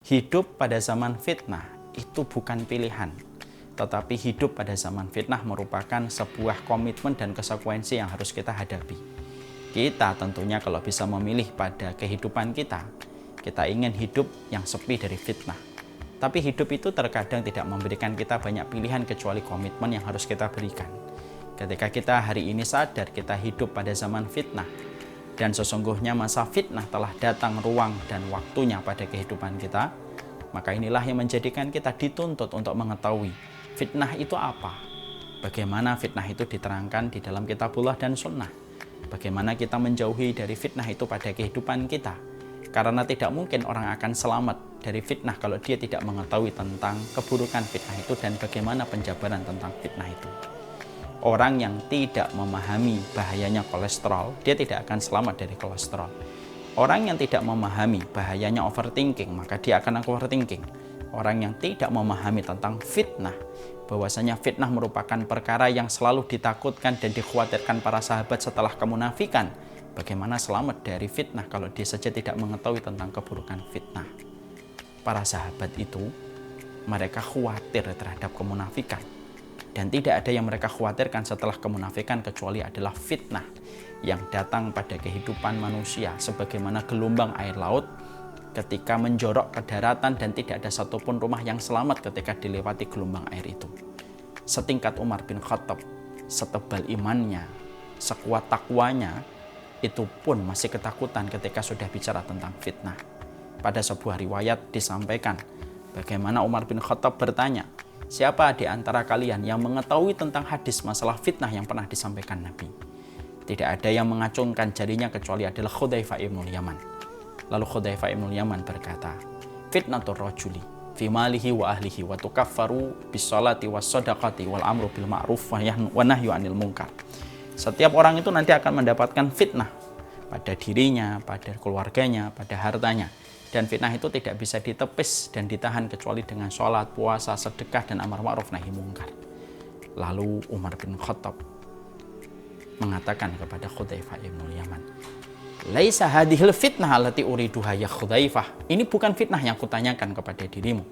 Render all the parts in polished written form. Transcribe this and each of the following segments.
Hidup pada zaman fitnah itu bukan pilihan, tetapi hidup pada zaman fitnah merupakan sebuah komitmen dan konsekuensi yang harus kita hadapi. Kita tentunya kalau bisa memilih pada kehidupan kita ingin hidup yang sepi dari fitnah. Tapi hidup itu terkadang tidak memberikan kita banyak pilihan kecuali komitmen yang harus kita berikan. Ketika kita hari ini sadar kita hidup pada zaman fitnah, dan sesungguhnya masa fitnah telah datang ruang dan waktunya pada kehidupan kita, maka inilah yang menjadikan kita dituntut untuk mengetahui fitnah itu apa. Bagaimana fitnah itu diterangkan di dalam kitabullah dan sunnah. Bagaimana kita menjauhi dari fitnah itu pada kehidupan kita. Karena tidak mungkin orang akan selamat dari fitnah kalau dia tidak mengetahui tentang keburukan fitnah itu dan bagaimana penjabaran tentang fitnah itu. Orang yang tidak memahami bahayanya kolesterol, dia tidak akan selamat dari kolesterol. Orang yang tidak memahami bahayanya overthinking, maka dia akan overthinking. Orang yang tidak memahami tentang fitnah, bahwasanya fitnah merupakan perkara yang selalu ditakutkan dan dikhawatirkan para sahabat setelah kemunafikan. Bagaimana selamat dari fitnah kalau dia saja tidak mengetahui tentang keburukan fitnah? Para sahabat itu, mereka khawatir terhadap kemunafikan. Dan tidak ada yang mereka khawatirkan setelah kemunafikan kecuali adalah fitnah yang datang pada kehidupan manusia sebagaimana gelombang air laut ketika menjorok ke daratan dan tidak ada satupun rumah yang selamat ketika dilewati gelombang air itu. Setingkat Umar bin Khattab, setebal imannya, sekuat takwanya, itu pun masih ketakutan ketika sudah bicara tentang fitnah. Pada sebuah riwayat disampaikan bagaimana Umar bin Khattab bertanya, siapa di antara kalian yang mengetahui tentang hadis masalah fitnah yang pernah disampaikan Nabi? Tidak ada yang mengacungkan jarinya kecuali adalah Hudzaifah ibnul Yaman. Lalu Hudzaifah ibnul Yaman berkata, fitnatur rajuli fi malihi wa ahlihi wa tukaffaru bis salati was shadaqati wal amru bil ma'ruf wa nahyu 'anil munkar. Setiap orang itu nanti akan mendapatkan fitnah pada dirinya, pada keluarganya, pada hartanya. Dan fitnah itu tidak bisa ditepis dan ditahan kecuali dengan sholat, puasa, sedekah, dan amar ma'ruf nahi mungkar. Lalu Umar bin Khattab mengatakan kepada Hudzaifah ibnul Yaman, laisa hadhil fitnah allati uriduha ya Hudzaifah. Ini bukan fitnah yang kutanyakan kepada dirimu.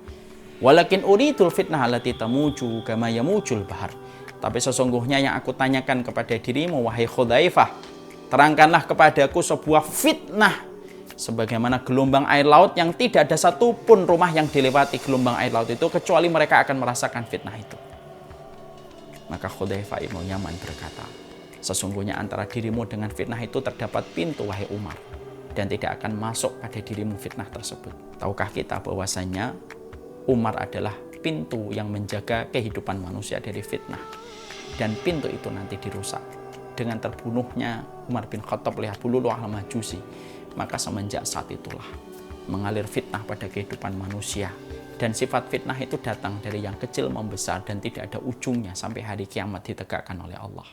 Walakin uridul fitnah allati tamuju kama yamujul bahar. Tapi sesungguhnya yang aku tanyakan kepada dirimu, wahai Hudzaifah, terangkanlah kepadaku sebuah fitnah sebagaimana gelombang air laut yang tidak ada satupun rumah yang dilewati gelombang air laut itu kecuali mereka akan merasakan fitnah itu. Maka Hudzaifah ibnul Yaman berkata, sesungguhnya antara dirimu dengan fitnah itu terdapat pintu, wahai Umar, dan tidak akan masuk pada dirimu fitnah tersebut. Tahukah kita bahwasanya Umar adalah pintu yang menjaga kehidupan manusia dari fitnah, dan pintu itu nanti dirusak dengan terbunuhnya Umar bin Khattab oleh Abu Lu'lu'ah al-Majusi. Maka semenjak saat itulah mengalir fitnah pada kehidupan manusia, dan sifat fitnah itu datang dari yang kecil membesar dan tidak ada ujungnya sampai hari kiamat ditegakkan oleh Allah.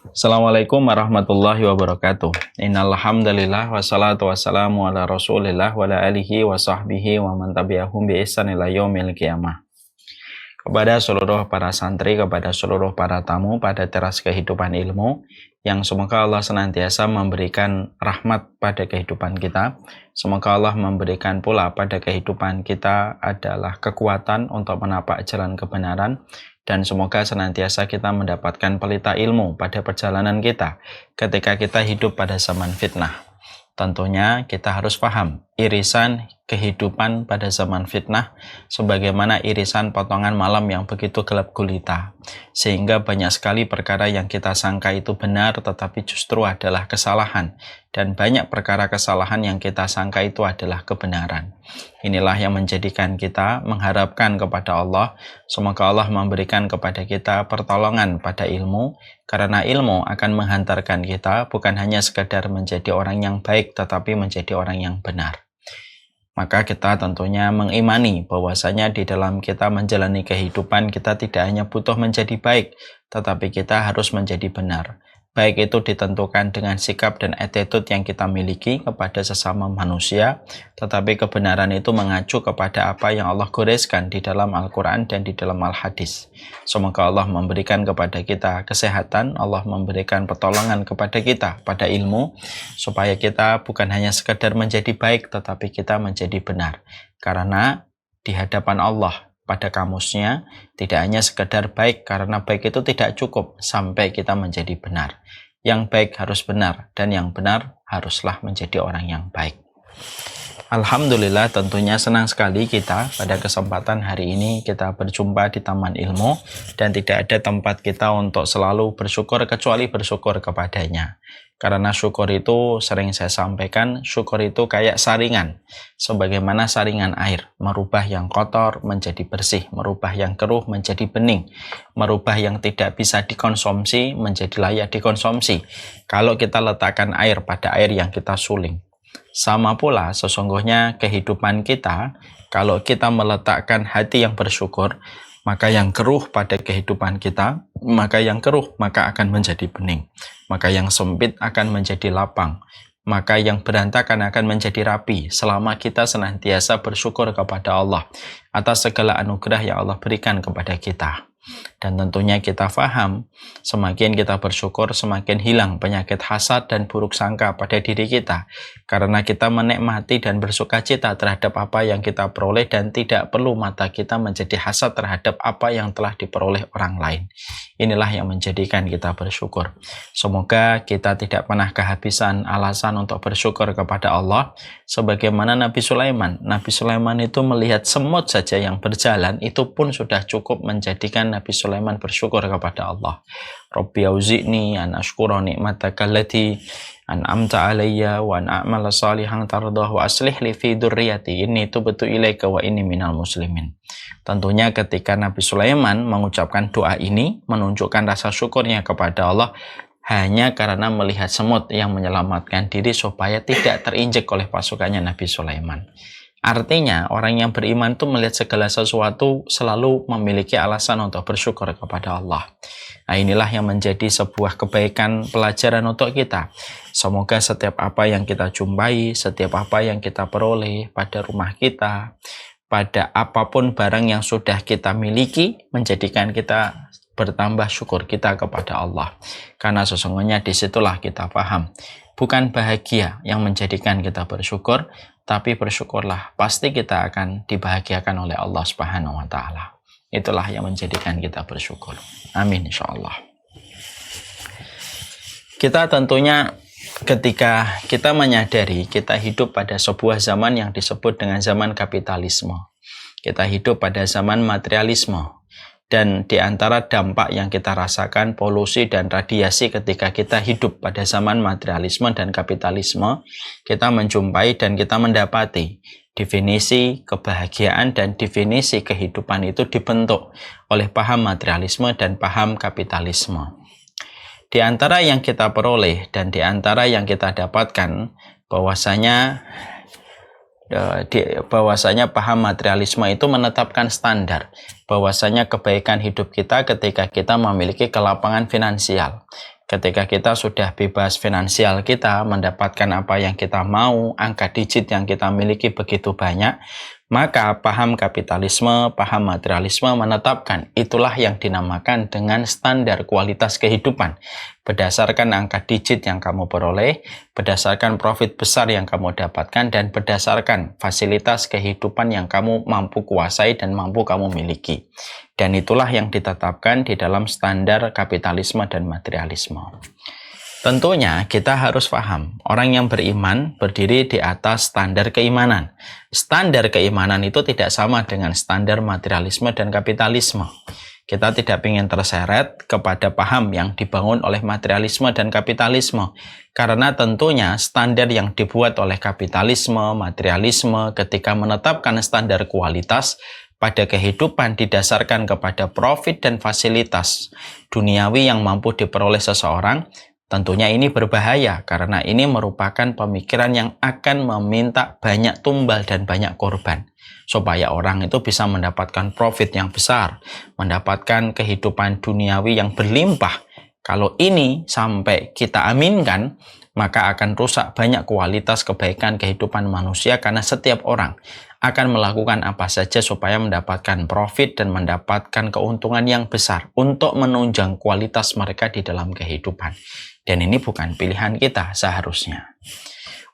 Assalamualaikum warahmatullahi wabarakatuh. Innal hamdalillah wassalatu wassalamu ala Rasulillah wa ala alihi wa sahbihi wa man tabi'ahum bi ihsan ila yaumil qiyamah. Kepada seluruh para santri, kepada seluruh para tamu pada teras kehidupan ilmu, yang semoga Allah senantiasa memberikan rahmat pada kehidupan kita. Semoga Allah memberikan pula pada kehidupan kita adalah kekuatan untuk menapak jalan kebenaran. Dan semoga senantiasa kita mendapatkan pelita ilmu pada perjalanan kita ketika kita hidup pada zaman fitnah. Tentunya kita harus paham irisan kehidupan pada zaman fitnah sebagaimana irisan potongan malam yang begitu gelap gulita. Sehingga banyak sekali perkara yang kita sangka itu benar tetapi justru adalah kesalahan. Dan banyak perkara kesalahan yang kita sangka itu adalah kebenaran. Inilah yang menjadikan kita mengharapkan kepada Allah. Semoga Allah memberikan kepada kita pertolongan pada ilmu. Karena ilmu akan menghantarkan kita bukan hanya sekadar menjadi orang yang baik tetapi menjadi orang yang benar. Maka kita tentunya mengimani bahwasanya di dalam kita menjalani kehidupan kita tidak hanya butuh menjadi baik, tetapi kita harus menjadi benar. baik itu ditentukan dengan sikap dan attitude yang kita miliki kepada sesama manusia, tetapi kebenaran itu mengacu kepada apa yang Allah goreskan di dalam Al-Quran dan di dalam Al-Hadis. Semoga Allah memberikan kepada kita kesehatan, Allah memberikan pertolongan kepada kita pada ilmu, supaya kita bukan hanya sekedar menjadi baik, tetapi kita menjadi benar. Karena di hadapan Allah, pada kamusnya, tidak hanya sekedar baik, karena baik itu tidak cukup sampai kita menjadi benar. Yang baik harus benar, dan yang benar haruslah menjadi orang yang baik. Alhamdulillah, tentunya senang sekali kita pada kesempatan hari ini kita berjumpa di Taman Ilmu, dan tidak ada tempat kita untuk selalu bersyukur kecuali bersyukur kepadanya. Karena syukur itu sering saya sampaikan, syukur itu kayak saringan. Sebagaimana saringan air, merubah yang kotor menjadi bersih, merubah yang keruh menjadi bening, merubah yang tidak bisa dikonsumsi menjadi layak dikonsumsi. Kalau kita letakkan air pada air yang kita suling. Sama pula sesungguhnya kehidupan kita, kalau kita meletakkan hati yang bersyukur, maka yang keruh pada kehidupan kita, maka yang keruh maka akan menjadi bening, maka yang sempit akan menjadi lapang, maka yang berantakan akan menjadi rapi, selama kita senantiasa bersyukur kepada Allah atas segala anugerah yang Allah berikan kepada kita. Dan tentunya kita faham, semakin kita bersyukur, semakin hilang penyakit hasad dan buruk sangka pada diri kita. Karena kita menikmati dan bersuka cita terhadap apa yang kita peroleh, dan tidak perlu mata kita menjadi hasad terhadap apa yang telah diperoleh orang lain. Inilah yang menjadikan kita bersyukur. Semoga kita tidak pernah kehabisan alasan untuk bersyukur kepada Allah. Sebagaimana Nabi Sulaiman. Nabi Sulaiman itu melihat semut saja yang berjalan, itu pun sudah cukup menjadikan Nabi Sulaiman bersyukur kepada Allah. Rabbi auzi'ni an ashkura ni'mataka allati an'amta alayya wa an a'mala salihan tardah wa aslih li fi dzurriyyati inni tubtu ilaika wa inni minal muslimin. Tentunya ketika Nabi Sulaiman mengucapkan doa ini, menunjukkan rasa syukurnya kepada Allah hanya karena melihat semut yang menyelamatkan diri supaya tidak terinjek oleh pasukannya Nabi Sulaiman. Artinya, orang yang beriman itu melihat segala sesuatu selalu memiliki alasan untuk bersyukur kepada Allah. Nah, inilah yang menjadi sebuah kebaikan pelajaran untuk kita. Semoga setiap apa yang kita jumpai, setiap apa yang kita peroleh pada rumah kita, pada apapun barang yang sudah kita miliki, menjadikan kita bertambah syukur kita kepada Allah. Karena sesungguhnya disitulah kita paham. Bukan bahagia yang menjadikan kita bersyukur, tapi bersyukurlah, pasti kita akan dibahagiakan oleh Allah Subhanahu wa Ta'ala. Itulah yang menjadikan kita bersyukur. Amin, insyaallah. Kita tentunya ketika kita menyadari kita hidup pada sebuah zaman yang disebut dengan zaman kapitalisme. Kita hidup pada zaman materialisme. Dan di antara dampak yang kita rasakan, polusi dan radiasi ketika kita hidup pada zaman materialisme dan kapitalisme, kita menjumpai dan kita mendapati definisi kebahagiaan dan definisi kehidupan itu dibentuk oleh paham materialisme dan paham kapitalisme. Di antara yang kita peroleh dan di antara yang kita dapatkan, bahwasanya paham materialisme itu menetapkan standar bahwasanya kebaikan hidup kita ketika kita memiliki kelapangan finansial, ketika kita sudah bebas finansial, kita mendapatkan apa yang kita mau, angka digit yang kita miliki begitu banyak, maka paham kapitalisme, paham materialisme menetapkan itulah yang dinamakan dengan standar kualitas kehidupan. Berdasarkan angka digit yang kamu peroleh, berdasarkan profit besar yang kamu dapatkan, dan berdasarkan fasilitas kehidupan yang kamu mampu kuasai dan mampu kamu miliki. Dan itulah yang ditetapkan di dalam standar kapitalisme dan materialisme. Tentunya kita harus paham, orang yang beriman berdiri di atas standar keimanan. Standar keimanan itu tidak sama dengan standar materialisme dan kapitalisme. Kita tidak ingin terseret kepada paham yang dibangun oleh materialisme dan kapitalisme. Karena tentunya standar yang dibuat oleh kapitalisme, materialisme ketika menetapkan standar kualitas pada kehidupan didasarkan kepada profit dan fasilitas duniawi yang mampu diperoleh seseorang, tentunya ini berbahaya karena ini merupakan pemikiran yang akan meminta banyak tumbal dan banyak korban supaya orang itu bisa mendapatkan profit yang besar, mendapatkan kehidupan duniawi yang berlimpah. Kalau ini sampai kita aminkan, maka akan rusak banyak kualitas kebaikan kehidupan manusia karena setiap orang akan melakukan apa saja supaya mendapatkan profit dan mendapatkan keuntungan yang besar untuk menunjang kualitas mereka di dalam kehidupan. Dan ini bukan pilihan kita seharusnya.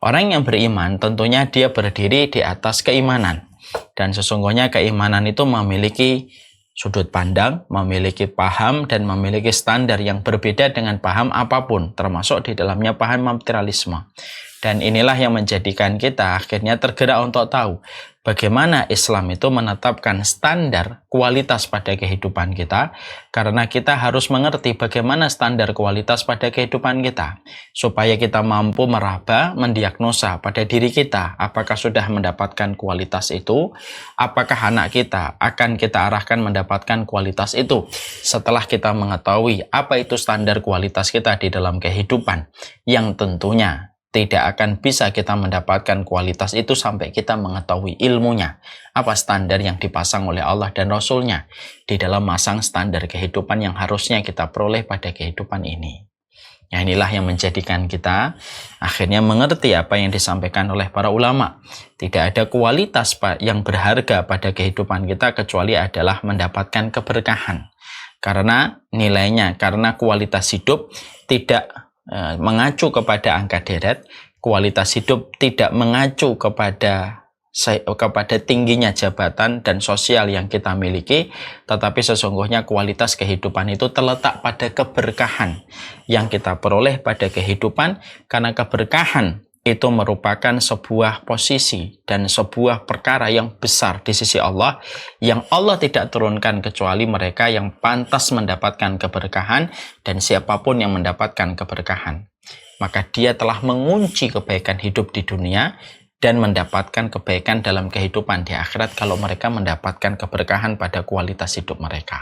Orang yang beriman tentunya dia berdiri di atas keimanan. Dan sesungguhnya keimanan itu memiliki sudut pandang, memiliki paham, dan memiliki standar yang berbeda dengan paham apapun, termasuk di dalamnya paham materialisme. Dan inilah yang menjadikan kita akhirnya tergerak untuk tahu bagaimana Islam itu menetapkan standar kualitas pada kehidupan kita, karena kita harus mengerti bagaimana standar kualitas pada kehidupan kita, supaya kita mampu meraba, mendiagnosa pada diri kita, apakah sudah mendapatkan kualitas itu, apakah anak kita akan kita arahkan mendapatkan kualitas itu, setelah kita mengetahui apa itu standar kualitas kita di dalam kehidupan, yang tentunya tidak akan bisa kita mendapatkan kualitas itu sampai kita mengetahui ilmunya. Apa standar yang dipasang oleh Allah dan Rasul-Nya di dalam masang standar kehidupan yang harusnya kita peroleh pada kehidupan ini. Ya, inilah yang menjadikan kita akhirnya mengerti apa yang disampaikan oleh para ulama. Tidak ada kualitas yang berharga pada kehidupan kita kecuali adalah mendapatkan keberkahan. Karena nilainya, karena kualitas hidup tidak mengacu kepada angka deret, kualitas hidup tidak mengacu kepada tingginya jabatan dan sosial yang kita miliki, tetapi sesungguhnya kualitas kehidupan itu terletak pada keberkahan yang kita peroleh pada kehidupan, karena keberkahan itu merupakan sebuah posisi dan sebuah perkara yang besar di sisi Allah, yang Allah tidak turunkan kecuali mereka yang pantas mendapatkan keberkahan, dan siapapun yang mendapatkan keberkahan, maka dia telah mengunci kebaikan hidup di dunia dan mendapatkan kebaikan dalam kehidupan di akhirat kalau mereka mendapatkan keberkahan pada kualitas hidup mereka.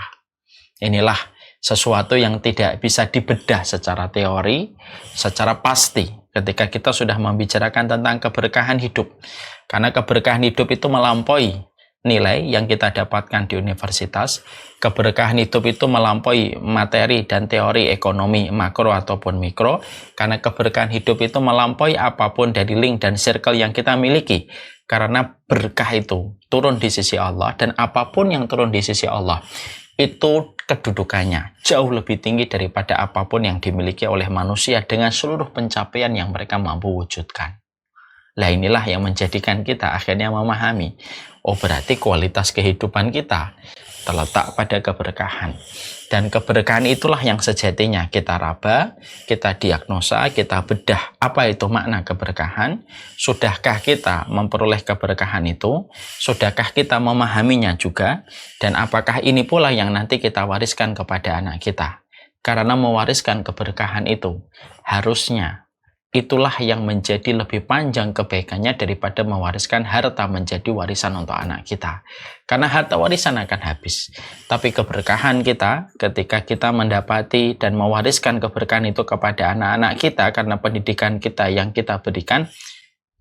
Inilah sesuatu yang tidak bisa dibedah secara teori, secara pasti ketika kita sudah membicarakan tentang keberkahan hidup. Karena keberkahan hidup itu melampaui nilai yang kita dapatkan di universitas. Keberkahan hidup itu melampaui materi dan teori ekonomi makro ataupun mikro. Karena keberkahan hidup itu melampaui apapun dari link dan circle yang kita miliki. Karena berkah itu turun di sisi Allah, dan apapun yang turun di sisi Allah itu kedudukannya jauh lebih tinggi daripada apapun yang dimiliki oleh manusia dengan seluruh pencapaian yang mereka mampu wujudkan. Lah inilah yang menjadikan kita akhirnya memahami, oh berarti kualitas kehidupan kita terletak pada keberkahan. Dan keberkahan itulah yang sejatinya kita raba, kita diagnosa, kita bedah apa itu makna keberkahan. Sudahkah kita memperoleh keberkahan itu? Sudahkah kita memahaminya juga? Dan apakah ini pula yang nanti kita wariskan kepada anak kita? Karena mewariskan keberkahan itu harusnya itulah yang menjadi lebih panjang kebaikannya daripada mewariskan harta menjadi warisan untuk anak kita. Karena harta warisan akan habis. Tapi keberkahan kita ketika kita mendapati dan mewariskan keberkahan itu kepada anak-anak kita karena pendidikan kita yang kita berikan,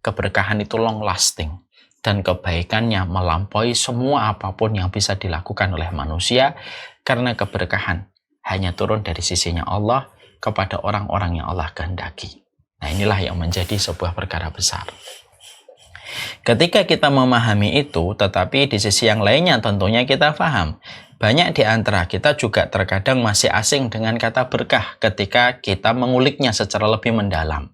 keberkahan itu long lasting. Dan kebaikannya melampaui semua apapun yang bisa dilakukan oleh manusia, karena keberkahan hanya turun dari sisinya Allah kepada orang-orang yang Allah kehendaki. Nah, inilah yang menjadi sebuah perkara besar. Ketika kita memahami itu, tetapi di sisi yang lainnya tentunya kita paham, banyak di antara kita juga terkadang masih asing dengan kata berkah ketika kita menguliknya secara lebih mendalam.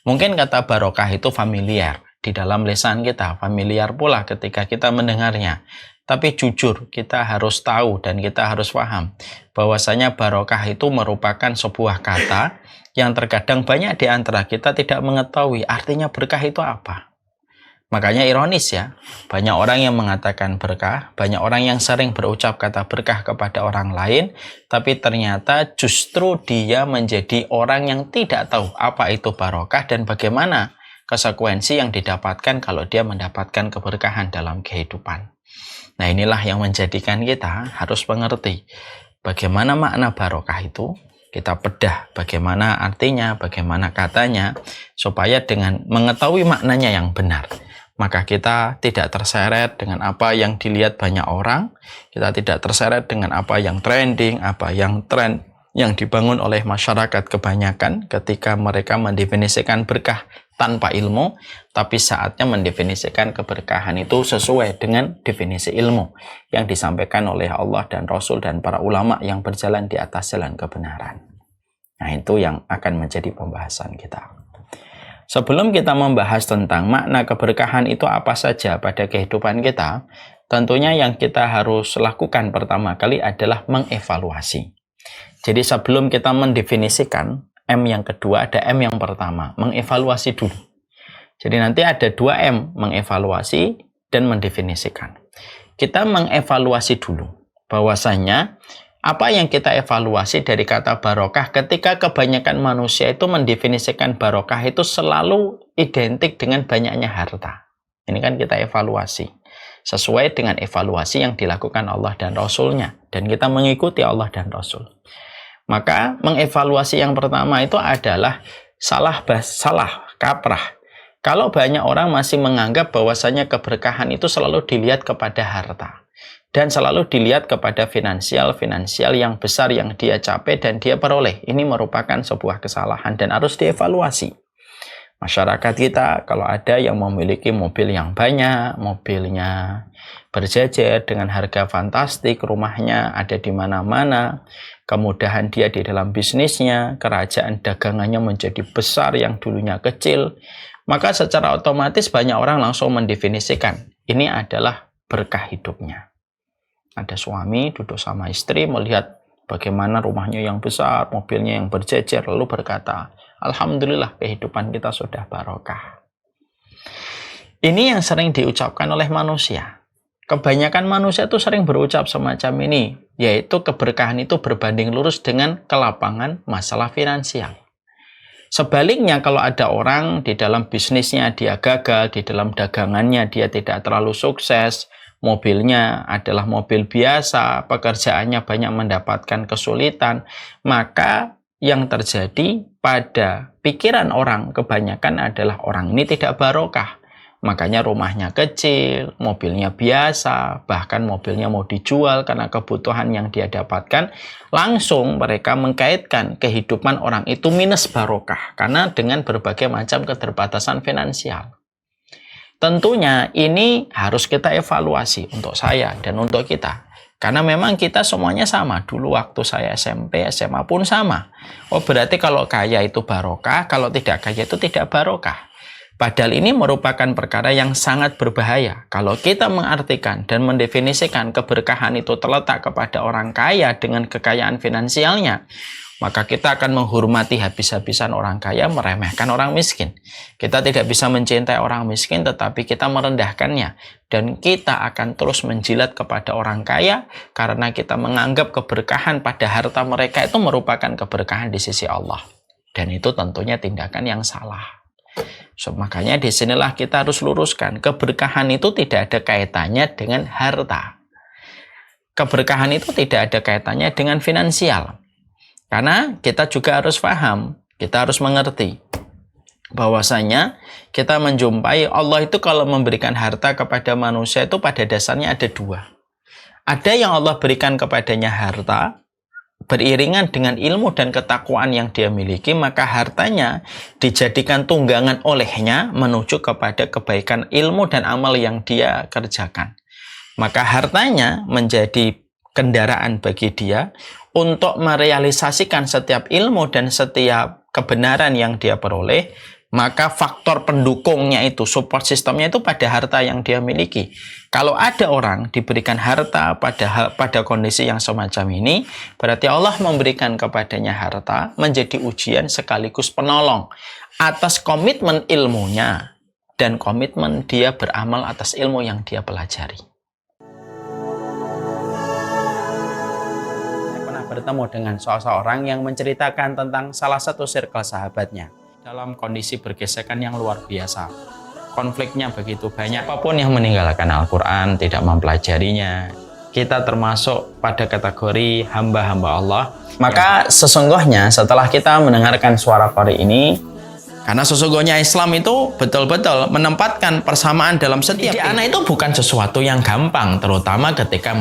Mungkin kata barokah itu familiar di dalam lisan kita, familiar pula ketika kita mendengarnya. Tapi jujur, kita harus tahu dan kita harus paham bahwasanya barokah itu merupakan sebuah kata yang terkadang banyak di antara kita tidak mengetahui artinya berkah itu apa. Makanya ironis ya, banyak orang yang mengatakan berkah, banyak orang yang sering berucap kata berkah kepada orang lain, tapi ternyata justru dia menjadi orang yang tidak tahu apa itu barokah dan bagaimana konsekuensi yang didapatkan kalau dia mendapatkan keberkahan dalam kehidupan. Nah, inilah yang menjadikan kita harus mengerti bagaimana makna barokah itu, kita bedah bagaimana artinya, bagaimana katanya, supaya dengan mengetahui maknanya yang benar, maka kita tidak terseret dengan apa yang dilihat banyak orang, kita tidak terseret dengan apa yang trending, apa yang tren yang dibangun oleh masyarakat kebanyakan ketika mereka mendefinisikan berkah tanpa ilmu, tapi saatnya mendefinisikan keberkahan itu sesuai dengan definisi ilmu yang disampaikan oleh Allah dan Rasul dan para ulama yang berjalan di atas jalan kebenaran. Nah, itu yang akan menjadi pembahasan kita. Sebelum kita membahas tentang makna keberkahan itu apa saja pada kehidupan kita, tentunya yang kita harus lakukan pertama kali adalah mengevaluasi. Jadi sebelum kita mendefinisikan M yang kedua, ada M yang pertama, mengevaluasi dulu. Jadi nanti ada 2 M, mengevaluasi dan mendefinisikan. Kita mengevaluasi dulu, bahwasanya apa yang kita evaluasi dari kata barokah ketika kebanyakan manusia itu mendefinisikan barokah itu selalu identik dengan banyaknya harta. Ini kan kita evaluasi. Sesuai dengan evaluasi yang dilakukan Allah dan Rasul-Nya. Dan kita mengikuti Allah dan Rasul. Maka mengevaluasi yang pertama itu adalah salah kaprah. Kalau banyak orang masih menganggap bahwasanya keberkahan itu selalu dilihat kepada harta. Dan selalu dilihat kepada finansial yang besar yang dia capai dan dia peroleh. Ini merupakan sebuah kesalahan dan harus dievaluasi. Masyarakat kita kalau ada yang memiliki mobil yang banyak, mobilnya berjejer dengan harga fantastik, rumahnya ada di mana-mana, kemudahan dia di dalam bisnisnya, kerajaan dagangannya menjadi besar yang dulunya kecil, maka secara otomatis banyak orang langsung mendefinisikan ini adalah berkah hidupnya. Ada suami duduk sama istri melihat bagaimana rumahnya yang besar, mobilnya yang berjejer, lalu berkata, alhamdulillah kehidupan kita sudah barokah. Ini yang sering diucapkan oleh manusia. Kebanyakan manusia itu sering berucap semacam ini, yaitu keberkahan itu berbanding lurus dengan kelapangan masalah finansial. Sebaliknya kalau ada orang di dalam bisnisnya dia gagal, di dalam dagangannya dia tidak terlalu sukses, mobilnya adalah mobil biasa, pekerjaannya banyak mendapatkan kesulitan, maka yang terjadi pada pikiran orang kebanyakan adalah orang ini tidak barokah. Makanya rumahnya kecil, mobilnya biasa, bahkan mobilnya mau dijual karena kebutuhan yang dia dapatkan. Langsung mereka mengkaitkan kehidupan orang itu minus barokah karena dengan berbagai macam keterbatasan finansial. Tentunya ini harus kita evaluasi untuk saya dan untuk kita. Karena memang kita semuanya sama. Dulu waktu saya SMP, SMA pun sama. Oh berarti kalau kaya itu barokah, kalau tidak kaya itu tidak barokah. Padahal ini merupakan perkara yang sangat berbahaya. Kalau kita mengartikan dan mendefinisikan keberkahan itu terletak kepada orang kaya dengan kekayaan finansialnya, maka kita akan menghormati habis-habisan orang kaya, meremehkan orang miskin. Kita tidak bisa mencintai orang miskin, tetapi kita merendahkannya. Dan kita akan terus menjilat kepada orang kaya, karena kita menganggap keberkahan pada harta mereka itu merupakan keberkahan di sisi Allah. Dan itu tentunya tindakan yang salah. Makanya disinilah kita harus luruskan. Keberkahan itu tidak ada kaitannya dengan harta. Keberkahan itu tidak ada kaitannya dengan finansial. Karena kita juga harus paham, kita harus mengerti bahwasanya kita menjumpai Allah itu kalau memberikan harta kepada manusia itu pada dasarnya ada 2. Ada yang Allah berikan kepadanya harta, beriringan dengan ilmu dan ketakwaan yang dia miliki, maka hartanya dijadikan tunggangan olehnya menuju kepada kebaikan ilmu dan amal yang dia kerjakan. Maka hartanya menjadi kendaraan bagi dia untuk merealisasikan setiap ilmu dan setiap kebenaran yang dia peroleh. Maka faktor pendukungnya itu, support sistemnya itu pada harta yang dia miliki. Kalau ada orang diberikan harta pada kondisi yang semacam ini, berarti Allah memberikan kepadanya harta menjadi ujian sekaligus penolong atas komitmen ilmunya dan komitmen dia beramal atas ilmu yang dia pelajari. Saya pernah bertemu dengan seorang yang menceritakan tentang salah satu circle sahabatnya dalam kondisi bergesekan yang luar biasa. Konfliknya begitu banyak. Apapun yang meninggalkan Al-Quran, tidak mempelajarinya, kita termasuk pada kategori hamba-hamba Allah. Maka sesungguhnya setelah kita mendengarkan suara qari ini, Karena sesungguhnya Islam itu betul-betul menempatkan persamaan dalam setiap anak itu bukan sesuatu yang gampang, terutama ketika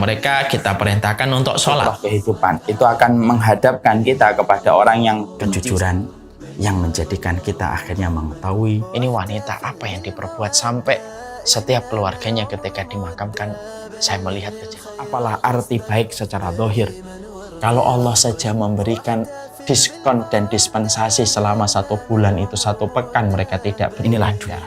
kita perintahkan untuk sholat. Kehidupan itu akan menghadapkan kita kepada orang yang kejujuran, yang menjadikan kita akhirnya mengetahui ini wanita apa yang diperbuat sampai setiap keluarganya ketika dimakamkan saya melihat saja. Apalah arti baik secara zahir kalau Allah saja memberikan diskon dan dispensasi selama 1 bulan itu 1 pekan mereka tidak inilah dunia.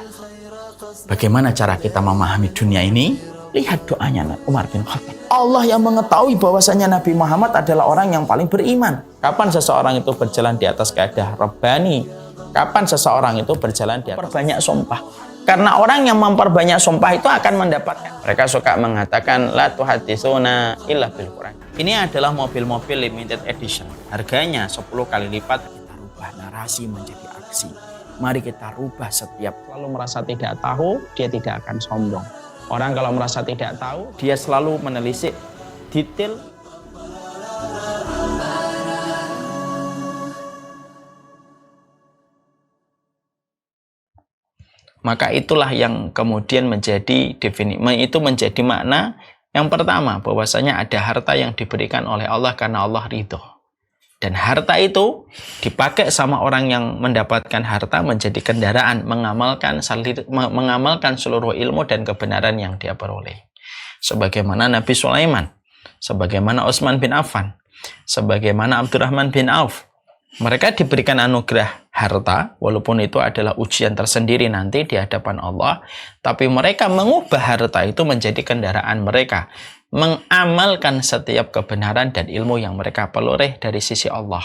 Bagaimana cara kita memahami dunia ini? Lihat doanya Umar bin Khattab. Allah yang mengetahui bahwasanya Nabi Muhammad adalah orang yang paling beriman. Kapan seseorang itu berjalan di atas kaidah Rabbani? Kapan seseorang itu berjalan di atas perbanyak sumpah? Karena orang yang memperbanyak sumpah itu akan mendapatkan. Mereka suka mengatakan la tuhaditsuna illa bil Quran. Ini adalah mobil-mobil limited edition. Harganya 10 kali lipat. Kita rubah narasi menjadi aksi. Mari kita rubah setiap. Kalau merasa tidak tahu, dia tidak akan sombong. Orang kalau merasa tidak tahu, dia selalu menelisik detail. Maka itulah yang kemudian menjadi itu menjadi makna yang pertama, bahwasanya ada harta yang diberikan oleh Allah karena Allah ridho. Dan harta itu dipakai sama orang yang mendapatkan harta menjadi kendaraan, mengamalkan seluruh ilmu dan kebenaran yang dia peroleh. Sebagaimana Nabi Sulaiman, sebagaimana Utsman bin Affan, sebagaimana Abdurrahman bin Auf. Mereka diberikan anugerah harta, walaupun itu adalah ujian tersendiri nanti di hadapan Allah, tapi mereka mengubah harta itu menjadi kendaraan mereka, mengamalkan setiap kebenaran dan ilmu yang mereka peroleh dari sisi Allah.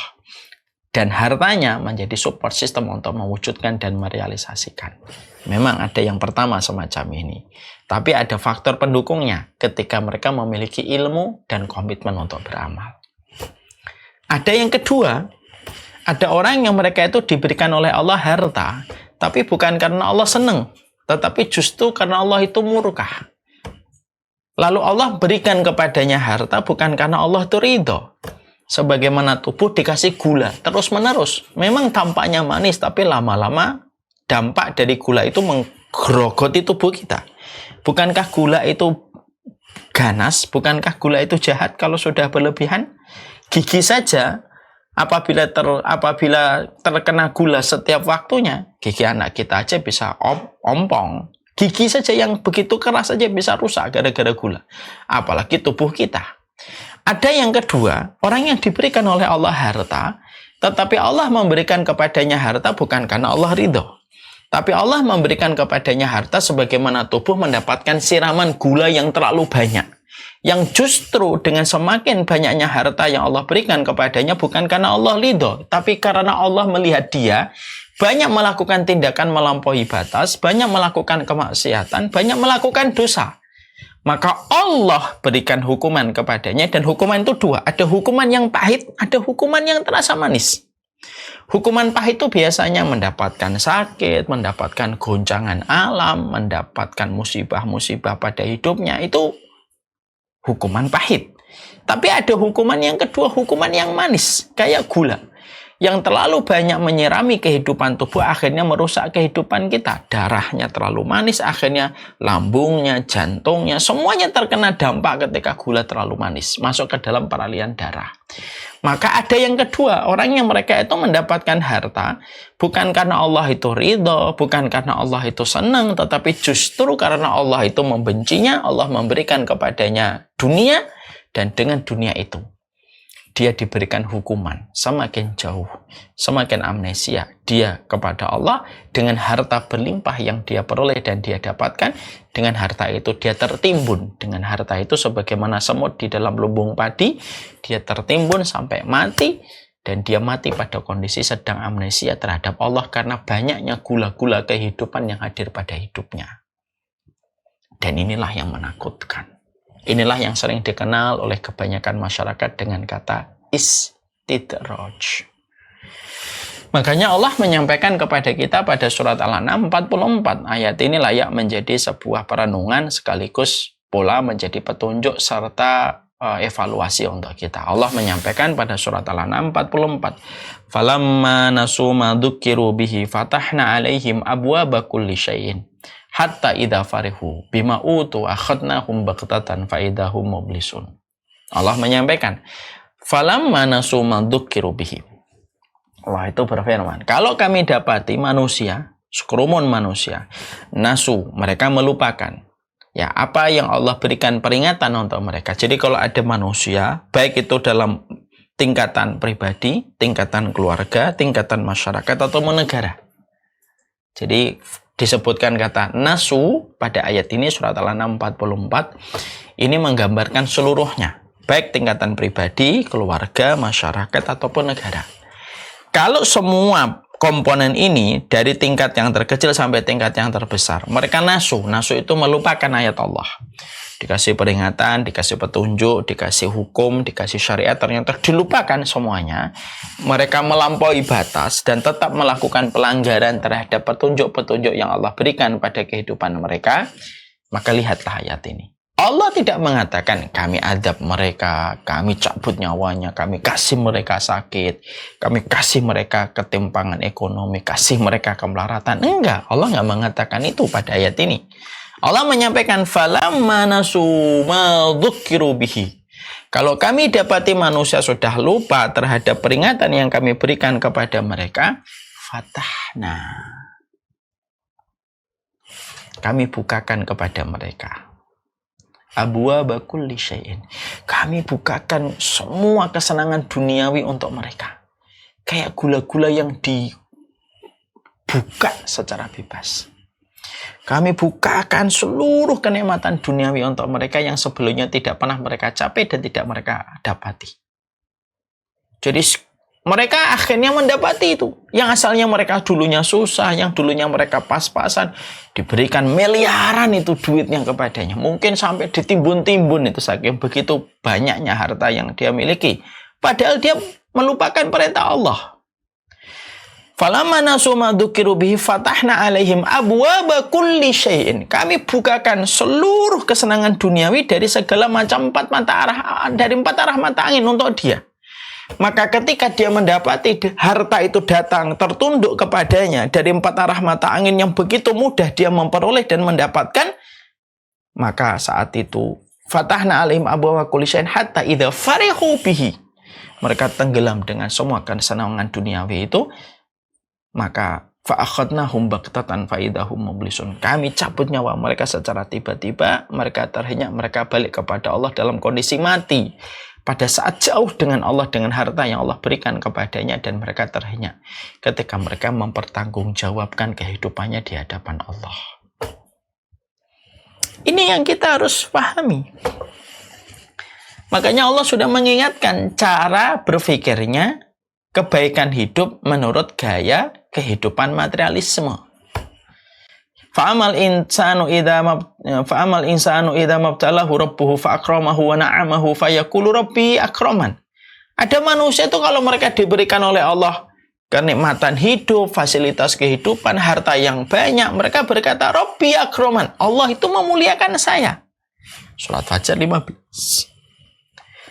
Dan hartanya menjadi support system untuk mewujudkan dan merealisasikan. Memang ada yang pertama semacam ini, tapi ada faktor pendukungnya ketika mereka memiliki ilmu dan komitmen untuk beramal. Ada yang kedua, ada orang yang mereka itu diberikan oleh Allah harta, tapi bukan karena Allah senang, tetapi justru karena Allah itu murka. Lalu Allah berikan kepadanya harta bukan karena Allah itu ridho. Sebagaimana tubuh dikasih gula terus-menerus. Memang tampaknya manis, tapi lama-lama dampak dari gula itu menggerogoti tubuh kita. Bukankah gula itu ganas? Bukankah gula itu jahat kalau sudah berlebihan? Gigi saja apabila terkena gula setiap waktunya, gigi anak kita aja bisa ompong. Gigi saja yang begitu keras saja bisa rusak gara-gara gula. Apalagi tubuh kita. Ada yang kedua, orang yang diberikan oleh Allah harta, tetapi Allah memberikan kepadanya harta bukan karena Allah ridho. Tapi Allah memberikan kepadanya harta sebagaimana tubuh mendapatkan siraman gula yang terlalu banyak. Yang justru dengan semakin banyaknya harta yang Allah berikan kepadanya bukan karena Allah ridho, tapi karena Allah melihat dia banyak melakukan tindakan melampaui batas, banyak melakukan kemaksiatan, banyak melakukan dosa. Maka Allah berikan hukuman kepadanya, dan hukuman itu dua. Ada hukuman yang pahit, ada hukuman yang terasa manis. Hukuman pahit itu biasanya mendapatkan sakit, mendapatkan goncangan alam, mendapatkan musibah-musibah pada hidupnya. Itu hukuman pahit. Tapi ada hukuman yang kedua, hukuman yang manis, kayak gula. Yang terlalu banyak menyirami kehidupan tubuh akhirnya merusak kehidupan kita. Darahnya terlalu manis, akhirnya lambungnya, jantungnya, semuanya terkena dampak ketika gula terlalu manis. Masuk ke dalam peralihan darah. Maka ada yang kedua, orang yang mereka itu mendapatkan harta bukan karena Allah itu ridho, bukan karena Allah itu senang, tetapi justru karena Allah itu membencinya. Allah memberikan kepadanya dunia, dan dengan dunia itu dia diberikan hukuman semakin jauh, semakin amnesia dia kepada Allah. Dengan harta berlimpah yang dia peroleh dan dia dapatkan, dengan harta itu dia tertimbun. Dengan harta itu sebagaimana semut di dalam lumbung padi, dia tertimbun sampai mati, dan dia mati pada kondisi sedang amnesia terhadap Allah karena banyaknya gula-gula kehidupan yang hadir pada hidupnya. Dan inilah yang menakutkan. Inilah yang sering dikenal oleh kebanyakan masyarakat dengan kata istidraj. Makanya Allah menyampaikan kepada kita pada surat Al-An'am 44. Ayat ini layak menjadi sebuah perenungan sekaligus pula menjadi petunjuk serta evaluasi untuk kita. Allah menyampaikan pada surat Al-An'am 44, "Falamma nasu ma dzukiru bihi fatahna 'alaihim abwaaba kulli syai'in hatta idza farihu bima utu akhadnahum baghtatan fa idahum mublisun." Allah menyampaikan, "Falamma nasu ma dzukiru bihi." Allah itu berfirman, kalau kami dapati manusia, sekerumun manusia, nasu, mereka melupakan ya apa yang Allah berikan peringatan untuk mereka. Jadi kalau ada manusia, baik itu dalam tingkatan pribadi, tingkatan keluarga, tingkatan masyarakat atau negara. Jadi disebutkan kata nasu pada ayat ini surat Al-An'am 44 ini menggambarkan seluruhnya, baik tingkatan pribadi, keluarga, masyarakat ataupun negara. Kalau semua komponen ini dari tingkat yang terkecil sampai tingkat yang terbesar, mereka nasu. Nasu itu melupakan ayat Allah. Dikasih peringatan, dikasih petunjuk, dikasih hukum, dikasih syariat, ternyata dilupakan semuanya. Mereka melampaui batas dan tetap melakukan pelanggaran terhadap petunjuk-petunjuk yang Allah berikan pada kehidupan mereka. Maka lihatlah ayat ini. Allah tidak mengatakan kami adab mereka, kami cabut nyawanya, kami kasih mereka sakit, kami kasih mereka ketimpangan ekonomi, kasih mereka kemelaratan. Enggak, Allah nggak mengatakan itu pada ayat ini. Allah menyampaikan falamma nasu ma dzukiru bihi. Kalau kami dapati manusia sudah lupa terhadap peringatan yang kami berikan kepada mereka, fatahna. Kami bukakan kepada mereka abwaaba kulli syai'in. Kami bukakan semua kesenangan duniawi untuk mereka. Kayak gula-gula yang dibuka secara bebas. Kami bukakan seluruh kenikmatan duniawi untuk mereka yang sebelumnya tidak pernah mereka capai dan tidak mereka dapati. Jadi mereka akhirnya mendapati itu. Yang asalnya mereka dulunya susah, yang dulunya mereka pas-pasan, diberikan miliaran itu duitnya kepadanya. Mungkin sampai ditimbun-timbun itu saking begitu banyaknya harta yang dia miliki. Padahal dia melupakan perintah Allah. Falamma nasu ma dzukiru bihi fatahna 'alaihim abwaaba kulli syai'in. Kami bukakan seluruh kesenangan duniawi dari segala macam empat arah mata angin untuk dia. Maka ketika dia mendapati harta itu datang tertunduk kepadanya dari empat arah mata angin yang begitu mudah dia memperoleh dan mendapatkan, maka saat itu fatahna 'alaihim abwaaba kulli syai'in hatta idza farihu bihi. Mereka tenggelam dengan semua kesenangan duniawi itu, maka fa'akhadnahum baghtatan fa idahum mublisun. Kami cabut nyawa mereka secara tiba-tiba, mereka terhenyak, mereka balik kepada Allah dalam kondisi mati. Pada saat jauh dengan Allah, dengan harta yang Allah berikan kepadanya, dan mereka terhenyak ketika mereka mempertanggungjawabkan kehidupannya di hadapan Allah. Ini yang kita harus pahami. Makanya Allah sudah mengingatkan cara berpikirnya kebaikan hidup menurut gaya kehidupan materialisme. Fa'amal insanu idza mabtalahu rabbuhu fa'akramahu wa na'amahu fayaqulu rabbi akraman. Ada manusia itu kalau mereka diberikan oleh Allah kenikmatan hidup, fasilitas kehidupan, harta yang banyak, mereka berkata rabbi akraman. Allah itu memuliakan saya. Surat Fajar 15.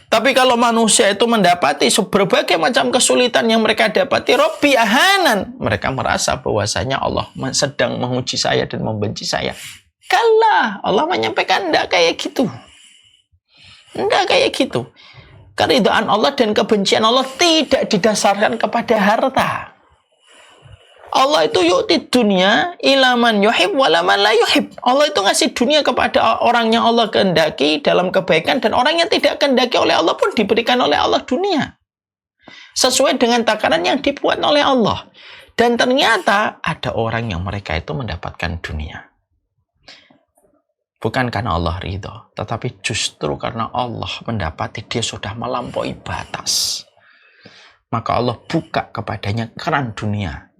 Tapi kalau manusia itu mendapati berbagai macam kesulitan yang mereka dapati, Rabbi ahanan, mereka merasa bahwasanya Allah sedang menguji saya dan membenci saya. Kala, Allah menyampaikan enggak kayak gitu. Enggak kayak gitu. Keridhaan Allah dan kebencian Allah tidak didasarkan kepada harta. Allah itu yu'ti dunya ila man yuhib wa man la yuhib. Allah itu ngasih dunia kepada orang yang Allah kehendaki dalam kebaikan, dan orang yang tidak kehendaki oleh Allah pun diberikan oleh Allah dunia. Sesuai dengan takaran yang dibuat oleh Allah. Dan ternyata ada orang yang mereka itu mendapatkan dunia. Bukan karena Allah ridho, tetapi justru karena Allah mendapati dia sudah melampaui batas. Maka Allah buka kepadanya keran dunia.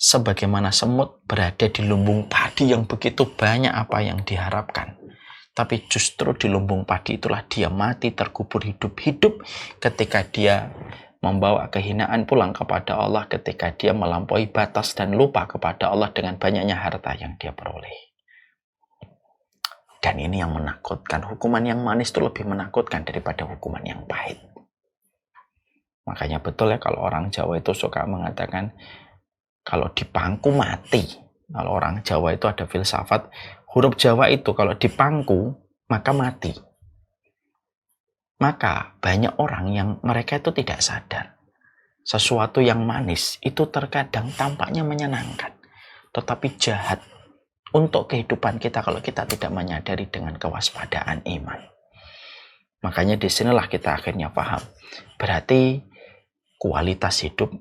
Sebagaimana semut berada di lumbung padi yang begitu banyak apa yang diharapkan. Tapi justru di lumbung padi itulah dia mati terkubur hidup-hidup ketika dia membawa kehinaan pulang kepada Allah, ketika dia melampaui batas dan lupa kepada Allah dengan banyaknya harta yang dia peroleh. Dan ini yang menakutkan. Hukuman yang manis itu lebih menakutkan daripada hukuman yang pahit. Makanya betul ya kalau orang Jawa itu suka mengatakan kalau dipangku mati. Kalau orang Jawa itu ada filsafat, huruf Jawa itu kalau dipangku maka mati. Maka banyak orang yang mereka itu tidak sadar. Sesuatu yang manis itu terkadang tampaknya menyenangkan, tetapi jahat untuk kehidupan kita kalau kita tidak menyadari dengan kewaspadaan iman. Makanya disinilah kita akhirnya paham. Berarti kualitas hidup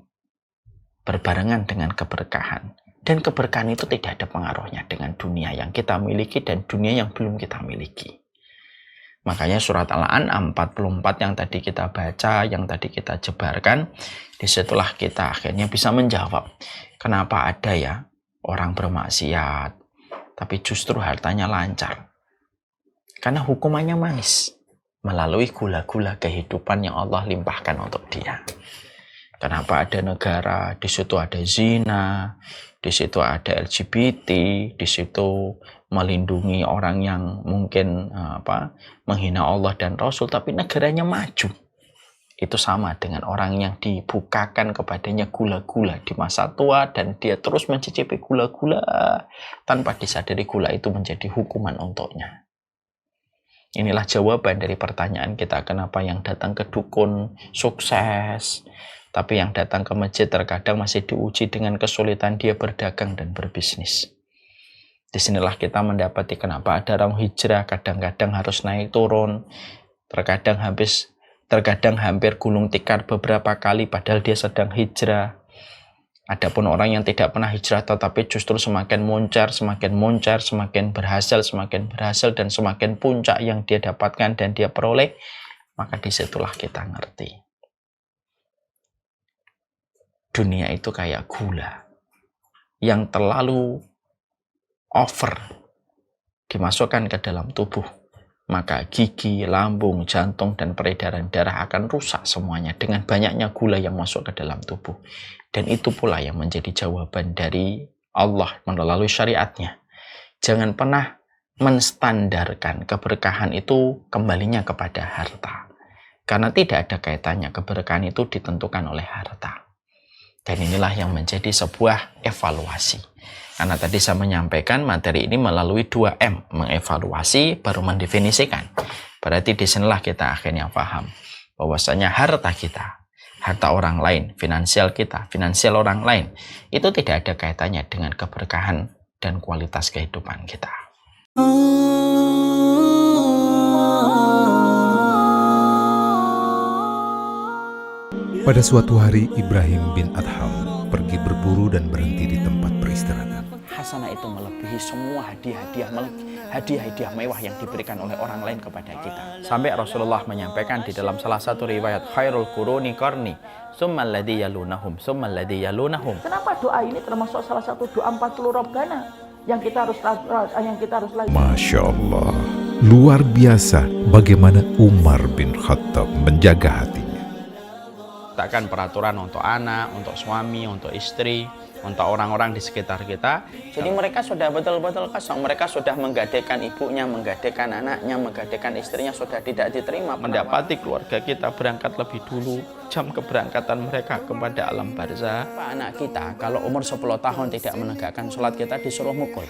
berbarengan dengan keberkahan. Dan keberkahan itu tidak ada pengaruhnya dengan dunia yang kita miliki dan dunia yang belum kita miliki. Makanya surat Al-An'am 44 yang tadi kita baca, yang tadi kita jebarkan, disitulah kita akhirnya bisa menjawab. Kenapa ada ya orang bermaksiat, tapi justru hartanya lancar? Karena hukumannya manis, melalui gula-gula kehidupan yang Allah limpahkan untuk dia. Kenapa ada negara, di situ ada zina, di situ ada LGBT, di situ melindungi orang yang mungkin menghina Allah dan Rasul, tapi negaranya maju. Itu sama dengan orang yang dibukakan kepadanya gula-gula di masa tua dan dia terus mencicipi gula-gula tanpa disadari gula itu menjadi hukuman untuknya. Inilah jawaban dari pertanyaan kita, kenapa yang datang ke dukun sukses, tapi yang datang ke masjid terkadang masih diuji dengan kesulitan dia berdagang dan berbisnis. Disinilah kita mendapati kenapa ada orang hijrah kadang-kadang harus naik turun, terkadang hampir gulung tikar beberapa kali padahal dia sedang hijrah. Adapun orang yang tidak pernah hijrah tetapi justru semakin moncar, semakin berhasil, dan semakin puncak yang dia dapatkan dan dia peroleh, maka disitulah kita ngerti. Dunia itu kayak gula yang terlalu over dimasukkan ke dalam tubuh, maka gigi, lambung, jantung, dan peredaran darah akan rusak semuanya dengan banyaknya gula yang masuk ke dalam tubuh. Dan itu pula yang menjadi jawaban dari Allah melalui syariatnya. Jangan pernah menstandarkan keberkahan itu kembalinya kepada harta. Karena tidak ada kaitannya, keberkahan itu ditentukan oleh harta. Dan inilah yang menjadi sebuah evaluasi. Karena tadi saya menyampaikan materi ini melalui 2M, mengevaluasi baru mendefinisikan. Berarti disinilah kita akhirnya paham bahwasanya harta kita, harta orang lain, finansial kita, finansial orang lain, itu tidak ada kaitannya dengan keberkahan dan kualitas kehidupan kita. Pada suatu hari Ibrahim bin Adham pergi berburu dan berhenti di tempat peristirahatan. Hasanah itu melebihi semua hadiah mewah yang diberikan oleh orang lain kepada kita. Sampai Rasulullah menyampaikan di dalam salah satu riwayat, khairul quruni qarni, summal ladzi yalunahum, summal ladzi yalunahum. Kenapa doa ini termasuk salah satu doa 40 Rabbana yang kita harus lakukan? Masya Allah, luar biasa bagaimana Umar bin Khattab menjaga hatinya. Takkan peraturan untuk anak, untuk suami, untuk istri, untuk orang-orang di sekitar kita. Jadi mereka sudah betul-betul kosong. Mereka sudah menggadaikan ibunya, menggadaikan anaknya, menggadaikan istrinya, sudah tidak diterima. Mendapati keluarga kita berangkat lebih dulu jam keberangkatan mereka kepada alam barzah. Anak kita kalau umur 10 tahun tidak menegakkan sholat, kita disuruh mukul.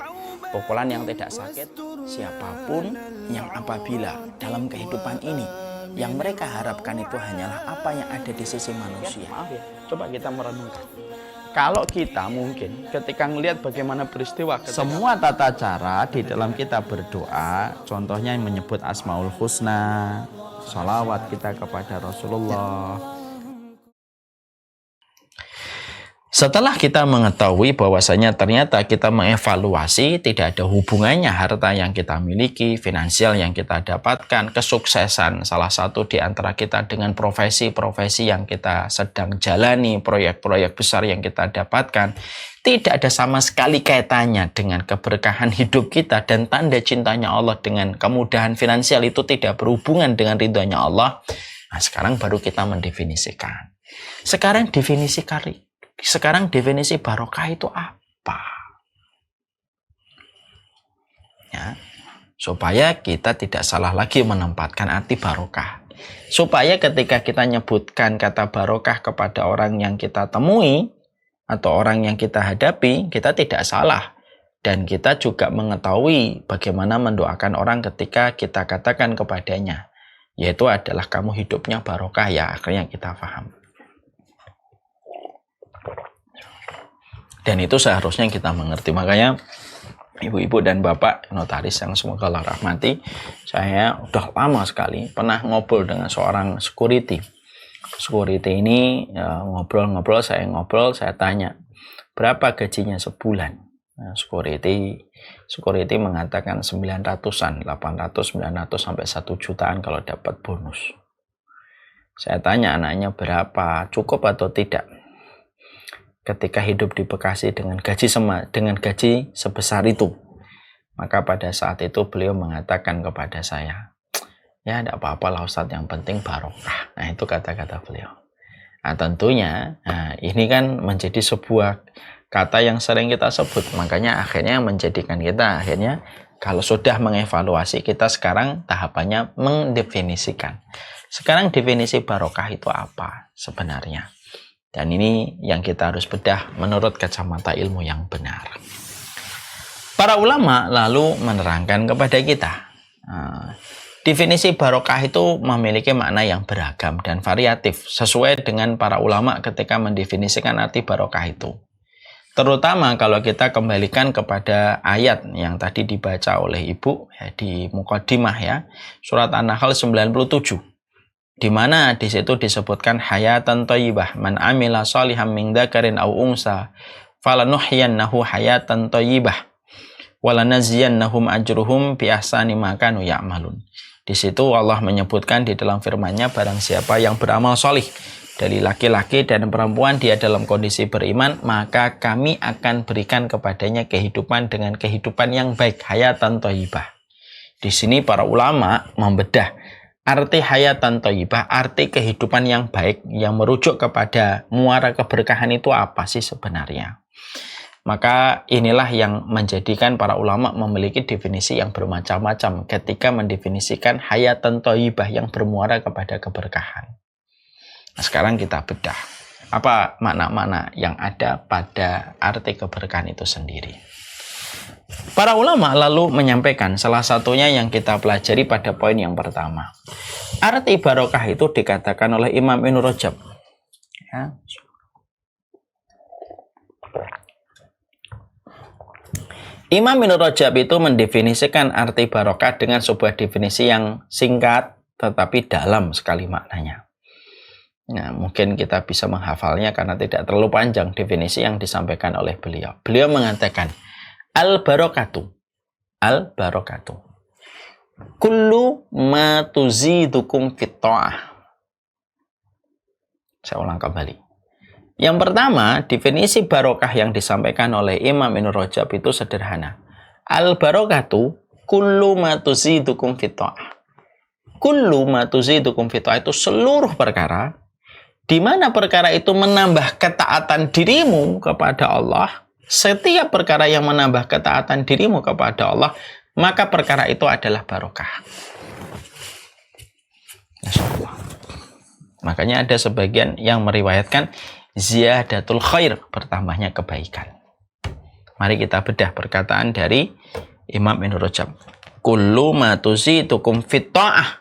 Pukulan yang tidak sakit. Siapapun yang apabila dalam kehidupan ini yang mereka harapkan itu hanyalah apa yang ada di sisi manusia. Maaf ya, coba kita merenungkan. Kalau kita mungkin ketika melihat bagaimana peristiwa, semua tata cara di dalam kita berdoa, contohnya menyebut Asmaul Husna, salawat kita kepada Rasulullah. Setelah kita mengetahui bahwasanya ternyata kita mengevaluasi tidak ada hubungannya harta yang kita miliki, finansial yang kita dapatkan, kesuksesan salah satu di antara kita dengan profesi-profesi yang kita sedang jalani, proyek-proyek besar yang kita dapatkan, tidak ada sama sekali kaitannya dengan keberkahan hidup kita dan tanda cintanya Allah dengan kemudahan finansial itu tidak berhubungan dengan ridhonya Allah. Nah, sekarang baru kita mendefinisikan. Sekarang definisi barokah itu apa? Ya. supaya kita tidak salah lagi menempatkan arti barokah. Supaya ketika kita nyebutkan kata barokah kepada orang yang kita temui atau orang yang kita hadapi, kita tidak salah. Dan kita juga mengetahui bagaimana mendoakan orang ketika kita katakan kepadanya, yaitu adalah kamu hidupnya barokah, ya akhirnya kita paham. Dan itu seharusnya kita mengerti. Makanya ibu-ibu dan bapak notaris yang semoga Allah rahmati, saya udah lama sekali pernah ngobrol dengan seorang security. Security ini ngobrol-ngobrol, saya tanya, berapa gajinya sebulan? Nah, security mengatakan 900-an, 800, 900 sampai 1 jutaan kalau dapat bonus. Saya tanya anaknya berapa, cukup atau tidak? Ketika hidup di Bekasi dengan gaji sebesar itu, maka pada saat itu beliau mengatakan kepada saya, ya tidak apa-apa lah Ustadz, yang penting barokah. Nah itu kata-kata beliau. Nah tentunya ini kan menjadi sebuah kata yang sering kita sebut, makanya akhirnya menjadikan kita akhirnya kalau sudah mengevaluasi, kita sekarang tahapannya mendefinisikan. Sekarang definisi barokah itu apa sebenarnya? Dan ini yang kita harus bedah menurut kacamata ilmu yang benar. Para ulama lalu menerangkan kepada kita, definisi barokah itu memiliki makna yang beragam dan variatif sesuai dengan para ulama ketika mendefinisikan arti barokah itu. Terutama kalau kita kembalikan kepada ayat yang tadi dibaca oleh Ibu ya, di Muqaddimah ya, surat An-Nahl 97. Di mana di situ disebutkan hayatan thayyibah, man amila shalihan min dzakarin aw unsa falanuhyiyannahu hayatan thayyibah walanaziyannahum ajruhum bi ahsani ma kanu ya'malun. Di situ Allah menyebutkan di dalam firman-Nya, barang siapa yang beramal sholih dari laki-laki dan perempuan dia dalam kondisi beriman, maka kami akan berikan kepadanya kehidupan dengan kehidupan yang baik, hayatan thayyibah. Di sini para ulama membedah arti hayatan thayyibah, arti kehidupan yang baik yang merujuk kepada muara keberkahan itu apa sih sebenarnya? Maka inilah yang menjadikan para ulama memiliki definisi yang bermacam-macam ketika mendefinisikan hayatan thayyibah yang bermuara kepada keberkahan. Nah, sekarang kita bedah apa makna-makna yang ada pada arti keberkahan itu sendiri. Para ulama lalu menyampaikan salah satunya yang kita pelajari pada poin yang pertama. Arti barokah itu dikatakan oleh Imam Ibnu Rajab. Ya. Imam Ibnu Rajab itu mendefinisikan arti barokah dengan sebuah definisi yang singkat tetapi dalam sekali maknanya. Nah, mungkin kita bisa menghafalnya karena tidak terlalu panjang definisi yang disampaikan oleh beliau. Beliau mengatakan, al-barokatu kullu ma tuzidukum fit ta'ah. Saya ulang kembali. Yang pertama, definisi barokah yang disampaikan oleh Imam Ibnu Rajab itu sederhana. Al-barokatu kullu ma tuzidukum fit ta'ah. Kullu ma tuzidukum fit ta'ah itu seluruh perkara di mana perkara itu menambah ketaatan dirimu kepada Allah. Setiap perkara yang menambah ketaatan dirimu kepada Allah, maka perkara itu adalah barokah. Masyaallah. Makanya ada sebagian yang meriwayatkan ziyadatul khair, bertambahnya kebaikan. Mari kita bedah perkataan dari Imam Ibnu Rajab. Kullu ma tuzidukum fit ta'ah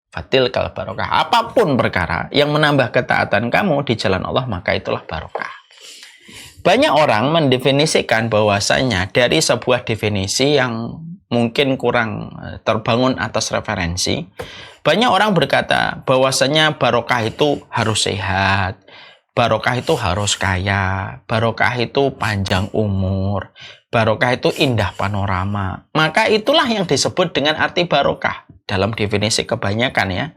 fatilkal barokah. Apapun perkara yang menambah ketaatan kamu di jalan Allah, maka itulah barokah. Banyak orang mendefinisikan bahwasanya dari sebuah definisi yang mungkin kurang terbangun atas referensi. Banyak orang berkata bahwasanya barokah itu harus sehat, barokah itu harus kaya, barokah itu panjang umur, barokah itu indah panorama. Maka itulah yang disebut dengan arti barokah dalam definisi kebanyakan ya.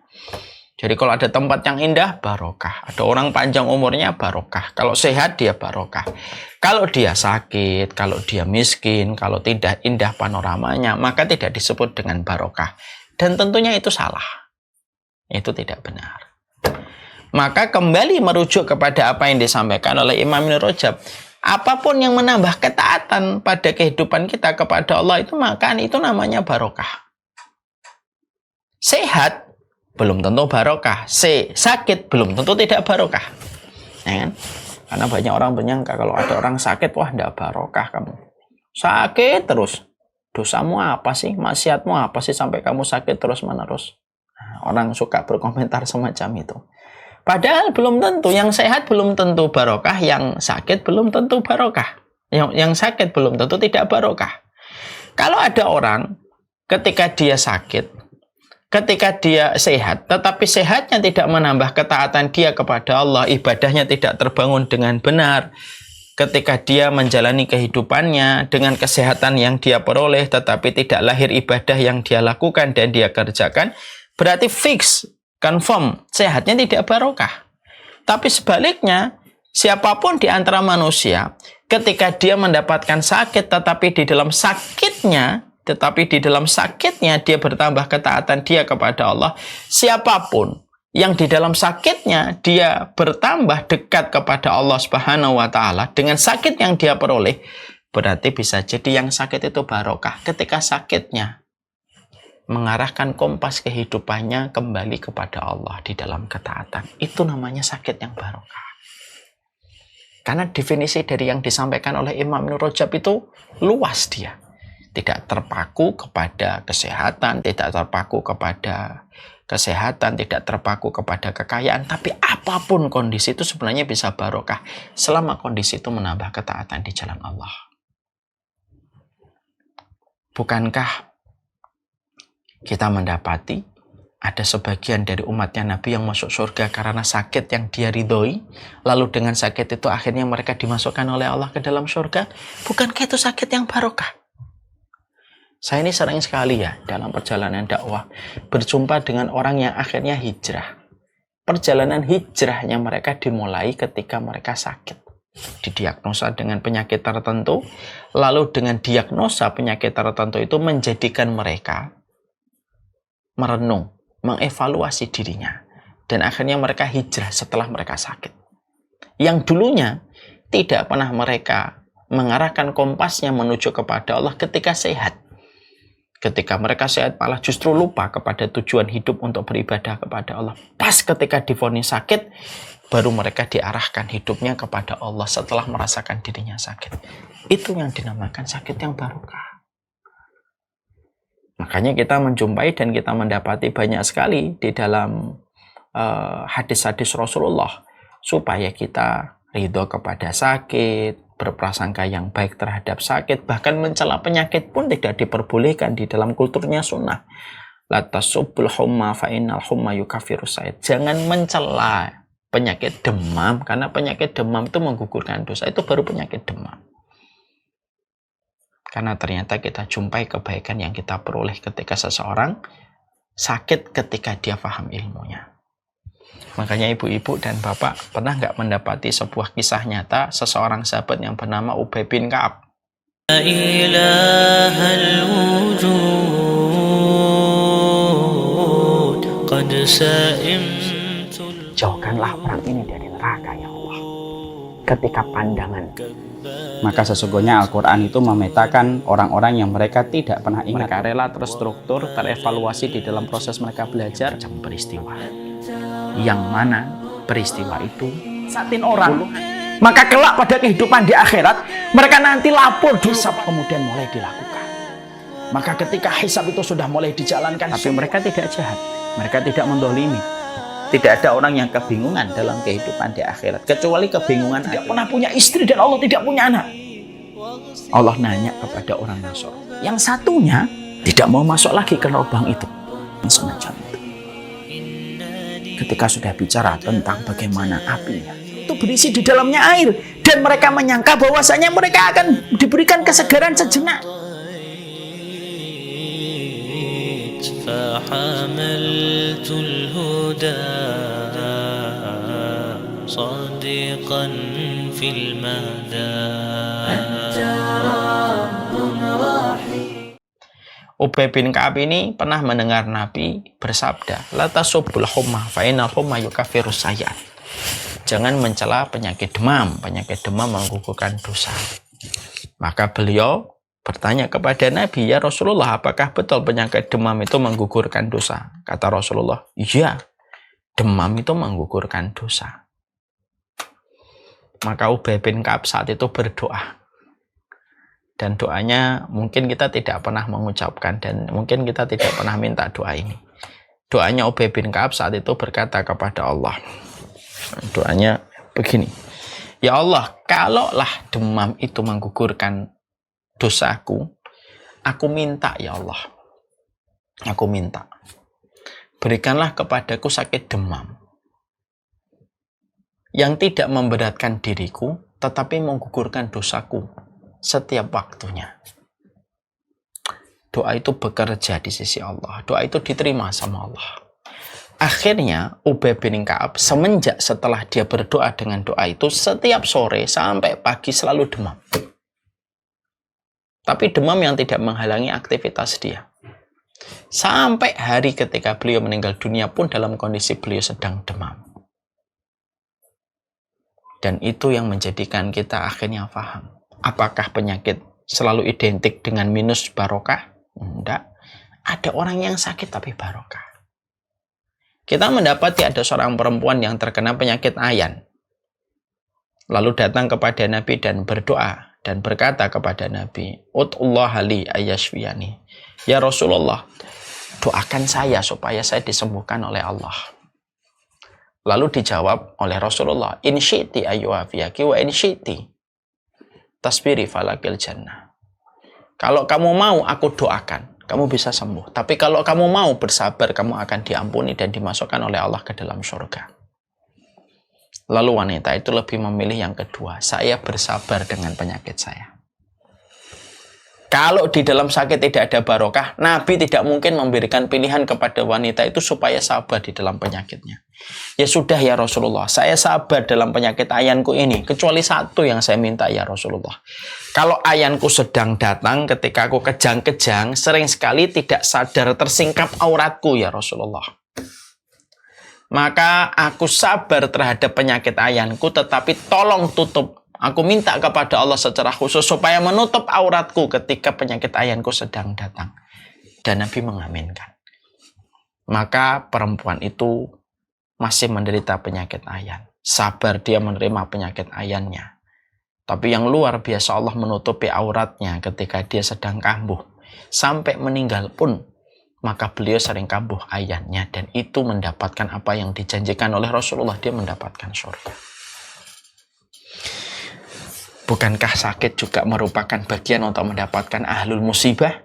Jadi kalau ada tempat yang indah, barokah. Ada orang panjang umurnya, barokah. Kalau sehat, dia barokah. Kalau dia sakit, kalau dia miskin, kalau tidak indah panoramanya, maka tidak disebut dengan barokah. Dan tentunya itu salah. Itu tidak benar. Maka kembali merujuk kepada apa yang disampaikan oleh Imam Ibnu Rajab. Apapun yang menambah ketaatan pada kehidupan kita kepada Allah itu, maka itu namanya barokah. Sehat belum tentu barokah, sakit belum tentu tidak barokah. Ya kan? Karena banyak orang menyangka kalau ada orang sakit, wah tidak barokah kamu. Sakit terus. Dosamu apa sih? Maksiatmu apa sih sampai kamu sakit terus-menerus? Nah, orang suka berkomentar semacam itu. Padahal belum tentu, yang sehat belum tentu barokah, yang sakit belum tentu barokah. Yang sakit belum tentu tidak barokah. Kalau ada orang ketika dia sakit, ketika dia sehat, tetapi sehatnya tidak menambah ketaatan dia kepada Allah, ibadahnya tidak terbangun dengan benar, ketika dia menjalani kehidupannya dengan kesehatan yang dia peroleh, tetapi tidak lahir ibadah yang dia lakukan dan dia kerjakan, berarti fix, confirm, sehatnya tidak barokah. Tapi sebaliknya, siapapun di antara manusia, ketika dia mendapatkan sakit, tetapi di dalam sakitnya dia bertambah ketaatan dia kepada Allah. Siapapun yang di dalam sakitnya dia bertambah dekat kepada Allah Subhanahu wa Ta'ala dengan sakit yang dia peroleh, berarti bisa jadi yang sakit itu barokah ketika sakitnya mengarahkan kompas kehidupannya kembali kepada Allah di dalam ketaatan. Itu namanya sakit yang barokah. Karena definisi dari yang disampaikan oleh Imam Ibnu Rajab itu luas dia. Tidak terpaku kepada kesehatan, tidak terpaku kepada kekayaan, tapi apapun kondisi itu sebenarnya bisa barokah selama kondisi itu menambah ketaatan di jalan Allah. Bukankah kita mendapati ada sebagian dari umatnya Nabi yang masuk surga karena sakit yang dia ridhoi, lalu dengan sakit itu akhirnya mereka dimasukkan oleh Allah ke dalam surga? Bukankah itu sakit yang barokah? Saya ini sering sekali ya dalam perjalanan dakwah berjumpa dengan orang yang akhirnya hijrah. Perjalanan hijrahnya mereka dimulai ketika mereka sakit. Didiagnosa dengan penyakit tertentu, lalu dengan diagnosa penyakit tertentu itu menjadikan mereka merenung, mengevaluasi dirinya, dan akhirnya mereka hijrah setelah mereka sakit. Yang dulunya tidak pernah mereka mengarahkan kompasnya menuju kepada Allah ketika sehat. Ketika mereka sehat malah justru lupa kepada tujuan hidup untuk beribadah kepada Allah. Pas ketika divonis sakit, baru mereka diarahkan hidupnya kepada Allah setelah merasakan dirinya sakit. Itu yang dinamakan sakit yang barokah. Makanya kita menjumpai dan kita mendapati banyak sekali di dalam hadis-hadis Rasulullah supaya kita ridho kepada sakit, berprasangka yang baik terhadap sakit, bahkan mencela penyakit pun tidak diperbolehkan di dalam kulturnya sunnah. La tasubbul humma fa innal humma yukaffirus said. Jangan mencela penyakit demam karena penyakit demam itu menggugurkan dosa. Itu baru penyakit demam. Karena ternyata kita jumpai kebaikan yang kita peroleh ketika seseorang sakit ketika dia paham ilmunya. Makanya ibu-ibu dan bapak pernah nggak mendapati sebuah kisah nyata seseorang sahabat yang bernama Ubay bin Ka'ab. Jauhkanlah orang ini dari neraka ya Allah. Ketika pandangan, maka sesungguhnya Al-Quran itu memetakan orang-orang yang mereka tidak pernah ingat. Mereka rela terstruktur, terevaluasi di dalam proses mereka belajar peristiwa. Yang mana peristiwa itu satin orang. Maka kelak pada kehidupan di akhirat, mereka nanti lapor hisab kemudian mulai dilakukan. Maka ketika hisab itu sudah mulai dijalankan, tapi mereka tidak jahat, mereka tidak mendolimi. Tidak ada orang yang kebingungan dalam kehidupan di akhirat, kecuali kebingungan tidak pernah punya istri dan Allah tidak punya anak. Allah nanya kepada orang Nasr, yang satunya tidak mau masuk lagi ke lubang itu. Semacam itu. Ketika sudah bicara tentang bagaimana apinya, itu berisi di dalamnya air, dan mereka menyangka bahwasanya mereka akan diberikan kesegaran sejenak. فحملت الهدى صادقا في المدى. Ubay bin Ka'ab ini pernah mendengar Nabi bersabda, la tasubbul humma fa innal humma yukaffirus sayyi'at. Jangan mencela penyakit demam. Penyakit demam menggugurkan dosa. Maka beliau bertanya kepada Nabi, ya Rasulullah, apakah betul penyakit demam itu menggugurkan dosa? Kata Rasulullah, iya, demam itu menggugurkan dosa. Maka Ubay bin Ka'ab saat itu berdoa. Dan doanya mungkin kita tidak pernah mengucapkan dan mungkin kita tidak pernah minta doa ini. Doanya Ubay bin Ka'ab saat itu berkata kepada Allah. Doanya begini. Ya Allah, kalaulah demam itu menggugurkan dosaku, aku minta ya Allah. Aku minta. Berikanlah kepadaku sakit demam yang tidak memberatkan diriku, tetapi menggugurkan dosaku setiap waktunya. Doa itu bekerja di sisi Allah. Doa itu diterima sama Allah. Akhirnya Ubay bin Ka'ab setelah dia berdoa dengan doa itu, setiap sore sampai pagi selalu demam. Tapi demam yang tidak menghalangi aktivitas dia. Sampai hari ketika beliau meninggal dunia pun dalam kondisi beliau sedang demam. Dan itu yang menjadikan kita akhirnya paham. Apakah penyakit selalu identik dengan minus barokah? Tidak. Ada orang yang sakit tapi barokah. Kita mendapati ada seorang perempuan yang terkena penyakit ayan. Lalu datang kepada Nabi dan berdoa. Dan berkata kepada Nabi, Ud'ullah li ayyashfiyani. Ya Rasulullah, doakan saya supaya saya disembuhkan oleh Allah. Lalu dijawab oleh Rasulullah, In syi'ti ayyuhafiyaki wa in syi'ti tasbiri falakil jannah. Kalau kamu mau aku doakan, kamu bisa sembuh. Tapi kalau kamu mau bersabar, kamu akan diampuni dan dimasukkan oleh Allah ke dalam surga. Lalu wanita itu lebih memilih yang kedua. Saya bersabar dengan penyakit saya. Kalau di dalam sakit tidak ada barokah, Nabi tidak mungkin memberikan pilihan kepada wanita itu supaya sabar di dalam penyakitnya. Ya sudah ya Rasulullah, saya sabar dalam penyakit ayanku ini. Kecuali satu yang saya minta ya Rasulullah. Kalau ayanku sedang datang ketika aku kejang-kejang, sering sekali tidak sadar tersingkap auratku ya Rasulullah. Maka aku sabar terhadap penyakit ayanku, tetapi tolong tutup. Aku minta kepada Allah secara khusus supaya menutup auratku ketika penyakit ayanku sedang datang. Dan Nabi mengaminkan. Maka perempuan itu masih menderita penyakit ayan. Sabar dia menerima penyakit ayannya. Tapi yang luar biasa Allah menutupi auratnya ketika dia sedang kambuh. Sampai meninggal pun, maka beliau sering kambuh ayannya. Dan itu mendapatkan apa yang dijanjikan oleh Rasulullah. Dia mendapatkan surga. Bukankah sakit juga merupakan bagian untuk mendapatkan ahlul musibah?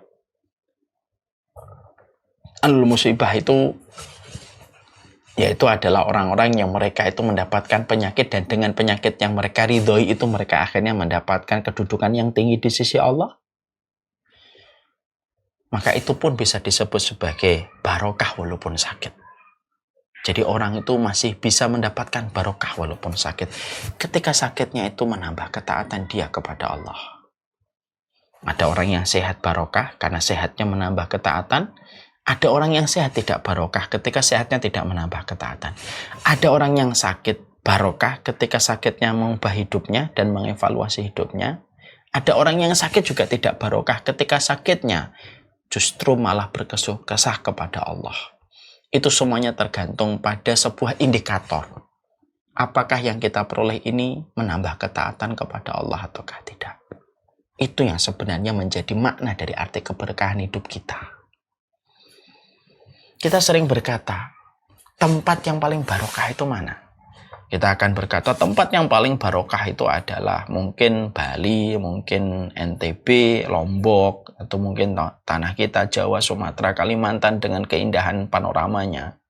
Ahlul musibah itu yaitu adalah orang-orang yang mereka itu mendapatkan penyakit dan dengan penyakit yang mereka ridhoi itu mereka akhirnya mendapatkan kedudukan yang tinggi di sisi Allah. Maka itu pun bisa disebut sebagai barokah walaupun sakit. Jadi orang itu masih bisa mendapatkan barokah walaupun sakit. Ketika sakitnya itu menambah ketaatan dia kepada Allah. Ada orang yang sehat barokah karena sehatnya menambah ketaatan. Ada orang yang sehat tidak barokah ketika sehatnya tidak menambah ketaatan. Ada orang yang sakit barokah ketika sakitnya mengubah hidupnya dan mengevaluasi hidupnya. Ada orang yang sakit juga tidak barokah ketika sakitnya justru malah berkesuh kesah kepada Allah. Itu semuanya tergantung pada sebuah indikator. Apakah yang kita peroleh ini menambah ketaatan kepada Allah ataukah tidak? Itu yang sebenarnya menjadi makna dari arti keberkahan hidup kita. Kita sering berkata, tempat yang paling barokah itu mana? Kita akan berkata tempat yang paling barokah itu adalah mungkin Bali, mungkin NTB, Lombok, atau mungkin tanah kita Jawa, Sumatera, Kalimantan dengan keindahan panoramanya.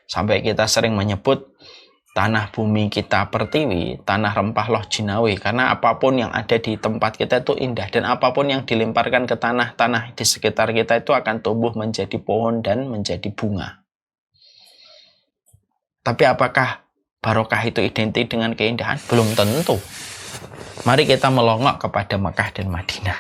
Sampai kita sering menyebut tanah bumi kita Pertiwi, tanah rempah loh Jinawi, karena apapun yang ada di tempat kita itu indah dan apapun yang dilemparkan ke tanah-tanah di sekitar kita itu akan tumbuh menjadi pohon dan menjadi bunga. Tapi apakah barokah itu identik dengan keindahan? Belum tentu. Mari kita melongok kepada Mekah dan Madinah.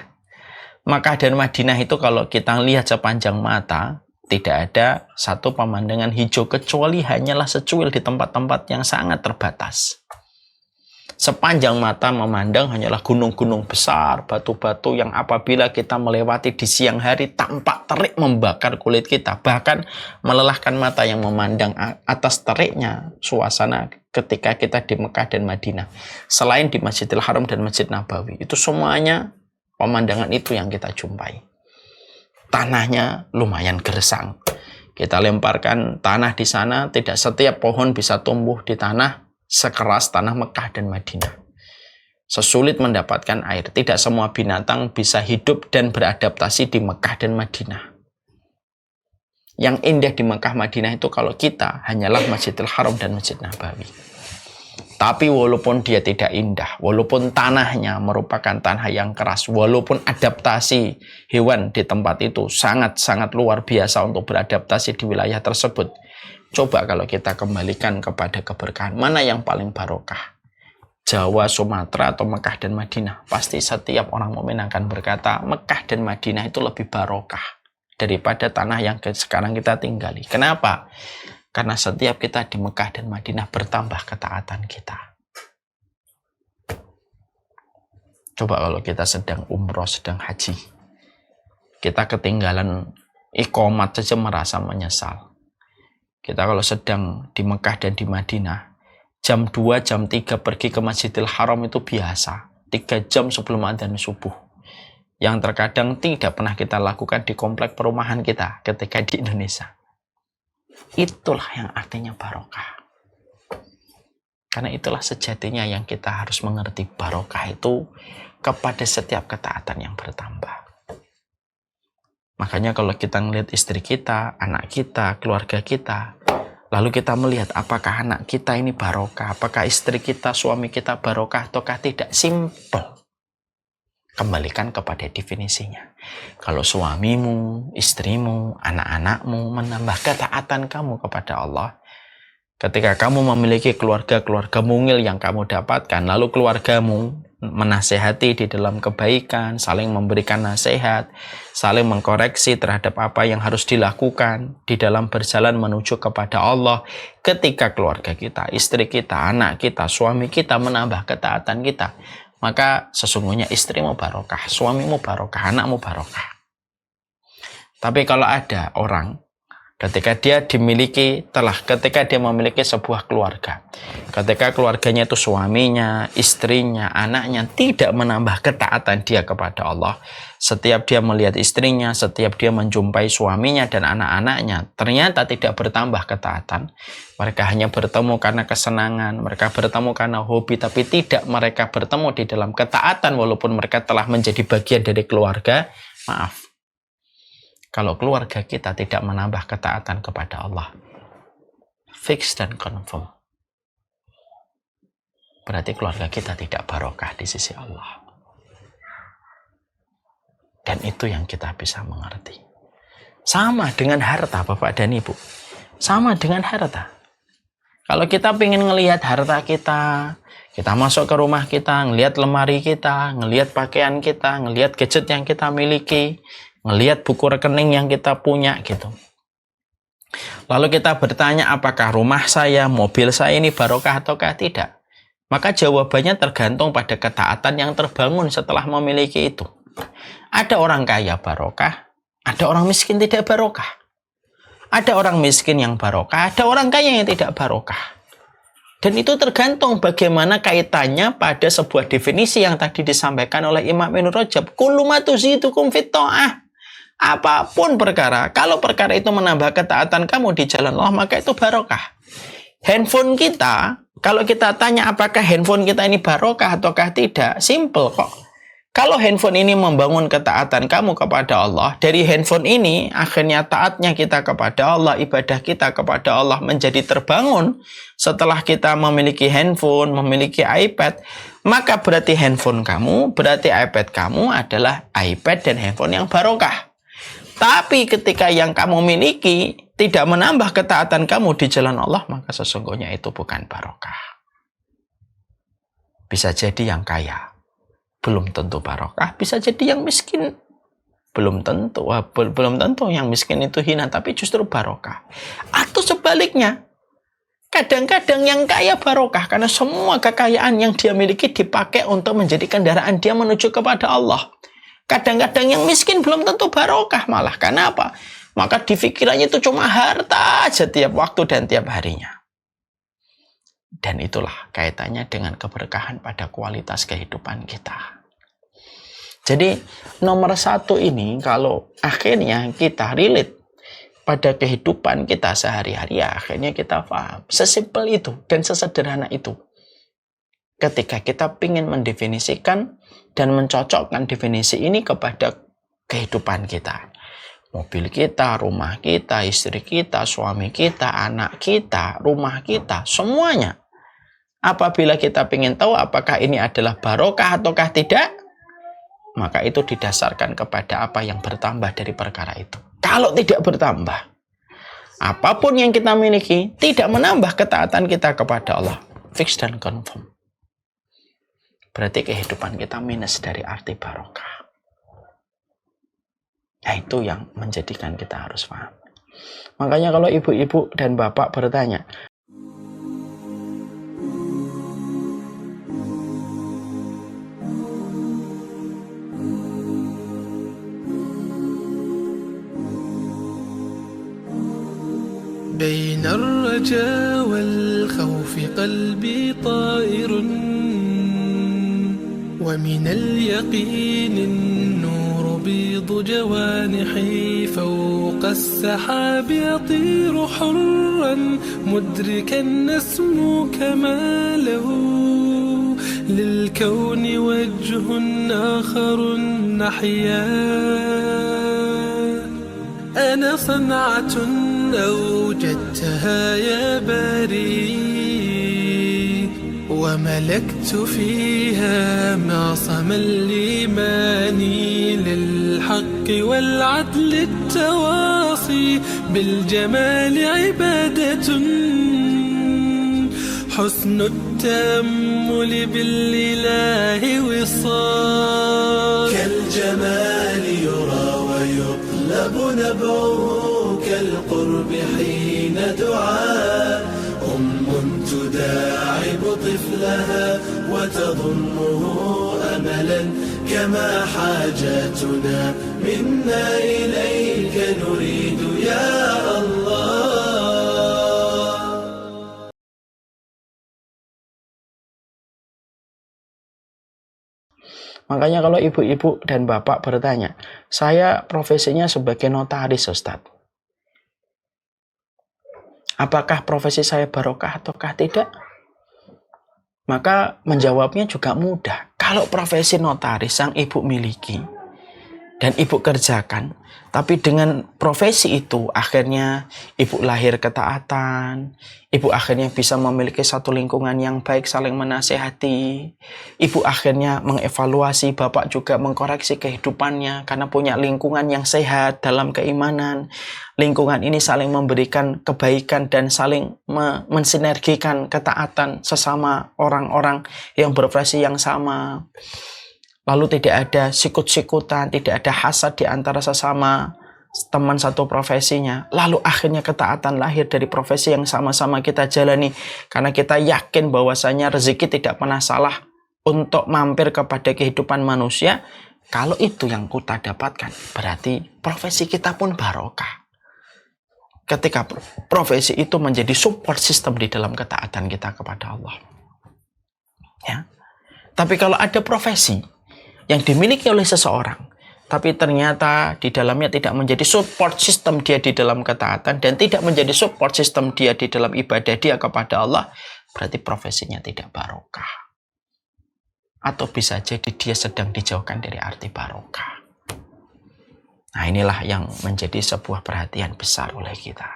Mekah dan Madinah itu kalau kita lihat sepanjang mata, Tidak ada satu pemandangan hijau kecuali hanyalah secuil di tempat-tempat yang sangat terbatas. Sepanjang mata memandang hanyalah gunung-gunung besar, batu-batu yang apabila kita melewati di siang hari tampak terik membakar kulit kita. Bahkan melelahkan mata yang memandang atas teriknya suasana ketika kita di Mekah dan Madinah. Selain di Masjidil Haram dan Masjid Nabawi. Itu semuanya pemandangan itu yang kita jumpai. Tanahnya lumayan gersang. Kita lemparkan tanah di sana, tidak setiap pohon bisa tumbuh di tanah sekeras tanah Mekah dan Madinah. Sesulit mendapatkan air. Tidak semua binatang bisa hidup dan beradaptasi di Mekah dan Madinah. Yang indah di Mekah Madinah itu kalau kita hanyalah Masjidil Haram dan Masjid Nabawi. Tapi walaupun dia tidak indah, walaupun tanahnya merupakan tanah yang keras, walaupun adaptasi hewan di tempat itu sangat-sangat luar biasa untuk beradaptasi di wilayah tersebut, coba kalau kita kembalikan kepada keberkahan, mana yang paling barokah? Jawa, Sumatera, atau Mekah dan Madinah? Pasti setiap orang mukmin akan berkata, Mekah dan Madinah itu lebih barokah daripada tanah yang sekarang kita tinggali. Kenapa? Karena setiap kita di Mekah dan Madinah bertambah ketaatan kita. Coba kalau kita sedang umroh, sedang haji, kita ketinggalan iqomat saja merasa menyesal. Kita kalau sedang di Mekah dan di Madinah, jam 2, jam 3 pergi ke Masjidil Haram itu biasa. 3 jam sebelum adzan subuh. Yang terkadang tidak pernah kita lakukan di komplek perumahan kita ketika di Indonesia. Itulah yang artinya barokah. Karena itulah sejatinya yang kita harus mengerti, barokah itu kepada setiap ketaatan yang bertambah. Makanya kalau kita melihat istri kita, anak kita, keluarga kita, lalu kita melihat apakah anak kita ini barokah, apakah istri kita, suami kita barokah ataukah tidak, simple. Kembalikan kepada definisinya. Kalau suamimu, istrimu, anak-anakmu menambah ketaatan kamu kepada Allah, ketika kamu memiliki keluarga mungil yang kamu dapatkan, lalu keluargamu menasehati di dalam kebaikan, saling memberikan nasihat, saling mengkoreksi terhadap apa yang harus dilakukan di dalam berjalan menuju kepada Allah. Ketika keluarga kita, istri kita, anak kita, suami kita menambah ketaatan kita, maka sesungguhnya istrimu barokah, suamimu barokah, anakmu barokah. Tapi kalau ada orang ketika dia memiliki sebuah keluarga, ketika keluarganya itu suaminya, istrinya, anaknya tidak menambah ketaatan dia kepada Allah, setiap dia melihat istrinya, setiap dia menjumpai suaminya dan anak-anaknya, ternyata tidak bertambah ketaatan. Mereka hanya bertemu karena kesenangan, mereka bertemu karena hobi, tapi tidak mereka bertemu di dalam ketaatan walaupun mereka telah menjadi bagian dari keluarga. Maaf, kalau keluarga kita tidak menambah ketaatan kepada Allah, fix dan confirm, berarti keluarga kita tidak barokah di sisi Allah. Dan itu yang kita bisa mengerti. Sama dengan harta, Bapak dan Ibu. Sama dengan harta. Kalau kita ingin ngelihat harta kita masuk ke rumah kita, ngelihat lemari kita, ngelihat pakaian kita, ngelihat gadget yang kita miliki, ngelihat buku rekening yang kita punya gitu. Lalu kita bertanya, apakah rumah saya, mobil saya ini barokah ataukah tidak? Maka jawabannya tergantung pada ketaatan yang terbangun setelah memiliki itu. Ada orang kaya barokah, ada orang miskin tidak barokah. Ada orang miskin yang barokah, ada orang kaya yang tidak barokah. Dan itu tergantung bagaimana kaitannya pada sebuah definisi yang tadi disampaikan oleh Imam Ibnu Rajab. Kullu ma tuzidukum fit ta'ah. Apapun perkara, kalau perkara itu menambah ketaatan kamu di jalan Allah, maka itu barokah. Handphone kita, kalau kita tanya apakah handphone kita ini barokah ataukah tidak, simple kok. Kalau handphone ini membangun ketaatan kamu kepada Allah, dari handphone ini akhirnya taatnya kita kepada Allah, ibadah kita kepada Allah menjadi terbangun setelah kita memiliki handphone, memiliki iPad, maka berarti handphone kamu, berarti iPad kamu adalah iPad dan handphone yang barokah. Tapi ketika yang kamu miliki tidak menambah ketaatan kamu di jalan Allah, maka sesungguhnya itu bukan barokah. Bisa jadi yang kaya belum tentu barokah, bisa jadi yang miskin belum tentu yang miskin itu hina, tapi justru barokah. Atau sebaliknya, kadang-kadang yang kaya barokah karena semua kekayaan yang dia miliki dipakai untuk menjadi kendaraan dia menuju kepada Allah. Kadang-kadang yang miskin belum tentu barokah malah. Karena apa? Maka di pikirannya itu cuma harta aja tiap waktu dan tiap harinya. Dan itulah kaitannya dengan keberkahan pada kualitas kehidupan kita. Jadi nomor satu ini kalau akhirnya kita relate pada kehidupan kita sehari-hari, ya akhirnya kita paham. Sesimpel itu dan sesederhana itu. Ketika kita ingin mendefinisikan dan mencocokkan definisi ini kepada kehidupan kita. Mobil kita, rumah kita, istri kita, suami kita, anak kita, rumah kita, semuanya. Apabila kita ingin tahu apakah ini adalah barokah ataukah tidak, maka itu didasarkan kepada apa yang bertambah dari perkara itu. Kalau tidak bertambah, apapun yang kita miliki tidak menambah ketaatan kita kepada Allah, fix dan confirm. Berarti kehidupan kita minus dari arti barokah. Ya, itu yang menjadikan kita harus paham. Makanya kalau ibu-ibu dan bapak bertanya, بين الرجا والخوف قلبي طائر ومن اليقين النور بيض جوانحي فوق السحاب يطير حرا مدركا نسمو كماله للكون وجه آخر نحيا أنا صنعة أوجدتها يا باري وملكت فيها معصم الإيمان للحق والعدل التواصي بالجمال عبادة حسن التأمل بالإله وصال كالجمال يرى ويطلب نبعه كالقرب حين دعاء تداعب طفلها وتضمه أملا كما حاجاتنا منا إليك نريد يا الله. Makanya kalau ibu-ibu dan bapak bertanya, saya profesinya sebagai notaris, Ustadz. Apakah profesi saya barokah ataukah tidak? Maka menjawabnya juga mudah. Kalau profesi notaris yang ibu miliki dan ibu kerjakan, tapi dengan profesi itu akhirnya ibu lahir ketaatan, ibu akhirnya bisa memiliki satu lingkungan yang baik, saling menasehati, ibu akhirnya mengevaluasi, bapak juga mengkoreksi kehidupannya karena punya lingkungan yang sehat dalam keimanan. Lingkungan ini saling memberikan kebaikan dan saling mensinergikan ketaatan sesama orang-orang yang berprofesi yang sama. Lalu tidak ada sikut-sikutan, tidak ada hasad di antara sesama teman satu profesinya. Lalu akhirnya ketaatan lahir dari profesi yang sama-sama kita jalani. Karena kita yakin bahwasanya rezeki tidak pernah salah untuk mampir kepada kehidupan manusia. Kalau itu yang kita dapatkan, berarti profesi kita pun barokah. Ketika profesi itu menjadi support system di dalam ketaatan kita kepada Allah. Ya. Tapi kalau ada profesi yang dimiliki oleh seseorang, tapi ternyata di dalamnya tidak menjadi support system dia di dalam ketaatan dan tidak menjadi support system dia di dalam ibadah dia kepada Allah, berarti profesinya tidak barokah. Atau bisa jadi dia sedang dijauhkan dari arti barokah. Nah, inilah yang menjadi sebuah perhatian besar oleh kita.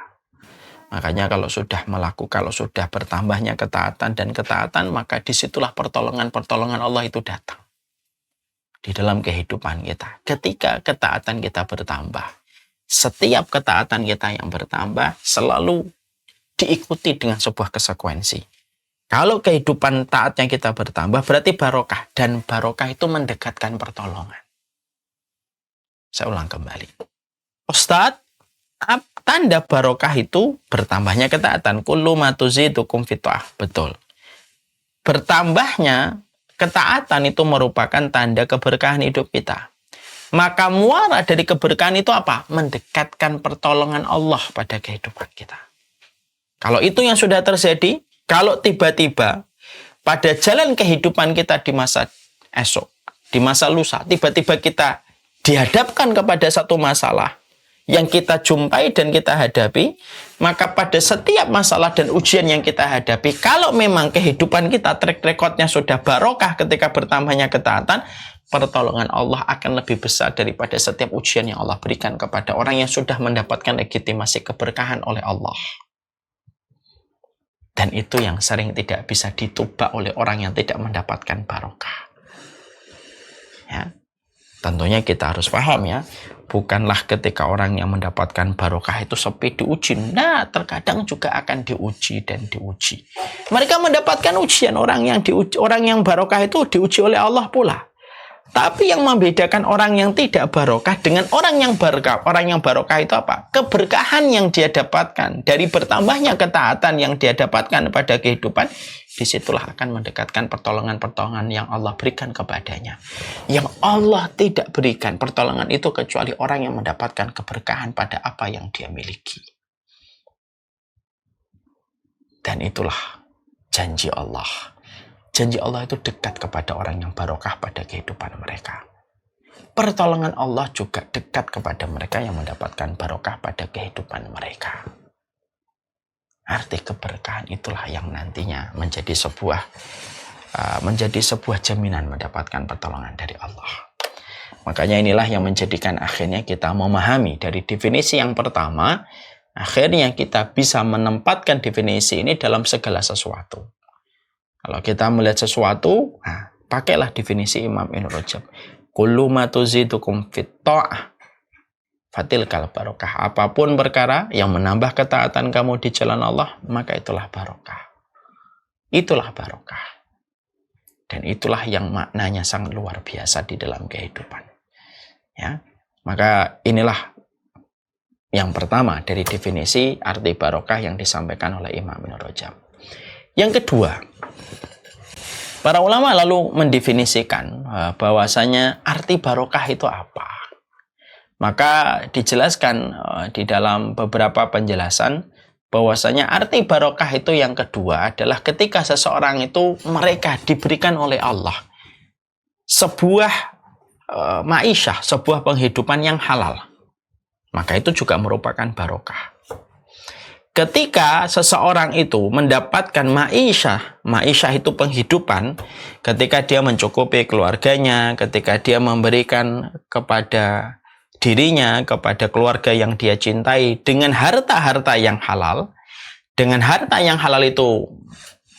Makanya kalau sudah bertambahnya ketaatan dan ketaatan, maka disitulah pertolongan Allah itu datang di dalam kehidupan kita. Ketika ketaatan kita bertambah, setiap ketaatan kita yang bertambah selalu diikuti dengan sebuah konsekuensi. Kalau kehidupan taatnya kita bertambah, berarti barokah. Dan barokah itu mendekatkan pertolongan. Saya ulang kembali. Ustadz, tanda barokah itu bertambahnya ketaatan. Kullu ma tuzidukum fit'ah. Betul. Bertambahnya ketaatan itu merupakan tanda keberkahan hidup kita. Maka muara dari keberkahan itu apa? Mendekatkan pertolongan Allah pada kehidupan kita. Kalau itu yang sudah terjadi, kalau tiba-tiba pada jalan kehidupan kita di masa esok, di masa lusa, tiba-tiba kita dihadapkan kepada satu masalah yang kita jumpai dan kita hadapi, maka pada setiap masalah dan ujian yang kita hadapi, kalau memang kehidupan kita track recordnya sudah barokah ketika bertambahnya ketaatan, pertolongan Allah akan lebih besar daripada setiap ujian yang Allah berikan kepada orang yang sudah mendapatkan legitimasi keberkahan oleh Allah. Dan itu yang sering tidak bisa ditubak oleh orang yang tidak mendapatkan barokah. Ya. Tentunya kita harus paham ya, bukanlah ketika orang yang mendapatkan barokah itu sepi diuji. Nah, terkadang juga akan diuji dan diuji. Mereka mendapatkan ujian, orang yang barokah itu diuji oleh Allah pula. Tapi yang membedakan orang yang tidak barokah dengan orang yang barokah itu apa? Keberkahan yang dia dapatkan dari bertambahnya ketaatan yang dia dapatkan pada kehidupan, disitulah akan mendekatkan pertolongan-pertolongan yang Allah berikan kepadanya. Yang Allah tidak berikan pertolongan itu kecuali orang yang mendapatkan keberkahan pada apa yang dia miliki. Dan itulah janji Allah. Janji Allah itu dekat kepada orang yang barokah pada kehidupan mereka. Pertolongan Allah juga dekat kepada mereka yang mendapatkan barokah pada kehidupan mereka. Arti keberkahan itulah yang nantinya menjadi sebuah jaminan mendapatkan pertolongan dari Allah. Makanya inilah yang menjadikan akhirnya kita memahami dari definisi yang pertama, akhirnya kita bisa menempatkan definisi ini dalam segala sesuatu. Kalau kita melihat sesuatu, pakailah definisi Imam Ibnu Rajab. Kullu ma tuzidukum fit ta'ah fatilkal barokah. Apapun perkara yang menambah ketaatan kamu di jalan Allah, maka itulah barokah. Itulah barokah. Dan itulah yang maknanya sangat luar biasa di dalam kehidupan. Ya. Maka inilah yang pertama dari definisi arti barokah yang disampaikan oleh Imam Ibnu Rajab. Yang kedua, para ulama lalu mendefinisikan bahwasanya arti barokah itu apa. Maka dijelaskan di dalam beberapa penjelasan bahwasanya arti barokah itu yang kedua adalah ketika seseorang itu mereka diberikan oleh Allah sebuah ma'isyah, sebuah penghidupan yang halal. Maka itu juga merupakan barokah. Ketika seseorang itu mendapatkan ma'isyah itu penghidupan, ketika dia mencukupi keluarganya, ketika dia memberikan kepada dirinya, kepada keluarga yang dia cintai dengan harta-harta yang halal, dengan harta yang halal itu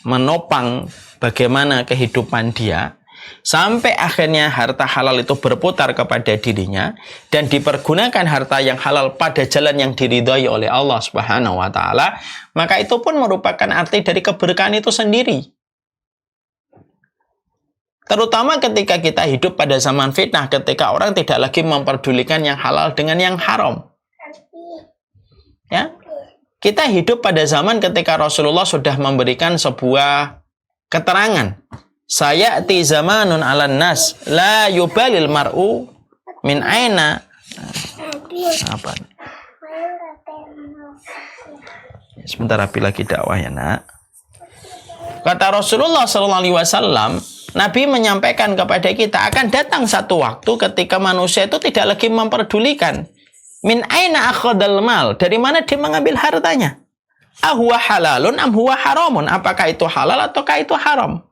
menopang bagaimana kehidupan dia, sampai akhirnya harta halal itu berputar kepada dirinya dan dipergunakan harta yang halal pada jalan yang diridhai oleh Allah Subhanahu wa taala, maka itu pun merupakan arti dari keberkahan itu sendiri. Terutama ketika kita hidup pada zaman fitnah, ketika orang tidak lagi memperdulikan yang halal dengan yang haram. Ya. Kita hidup pada zaman ketika Rasulullah sudah memberikan sebuah keterangan. Sayati zamanun 'alan nas la yubalil mar'u min aina apa? Sebentar Abi lagi dakwah ya, Nak. Kata Rasulullah SAW, Nabi menyampaikan kepada kita akan datang satu waktu ketika manusia itu tidak lagi memperdulikan min aina akhadal mal, dari mana dia mengambil hartanya. Ahuwa halalun am huwa haramun, apakah itu halal ataukah itu haram.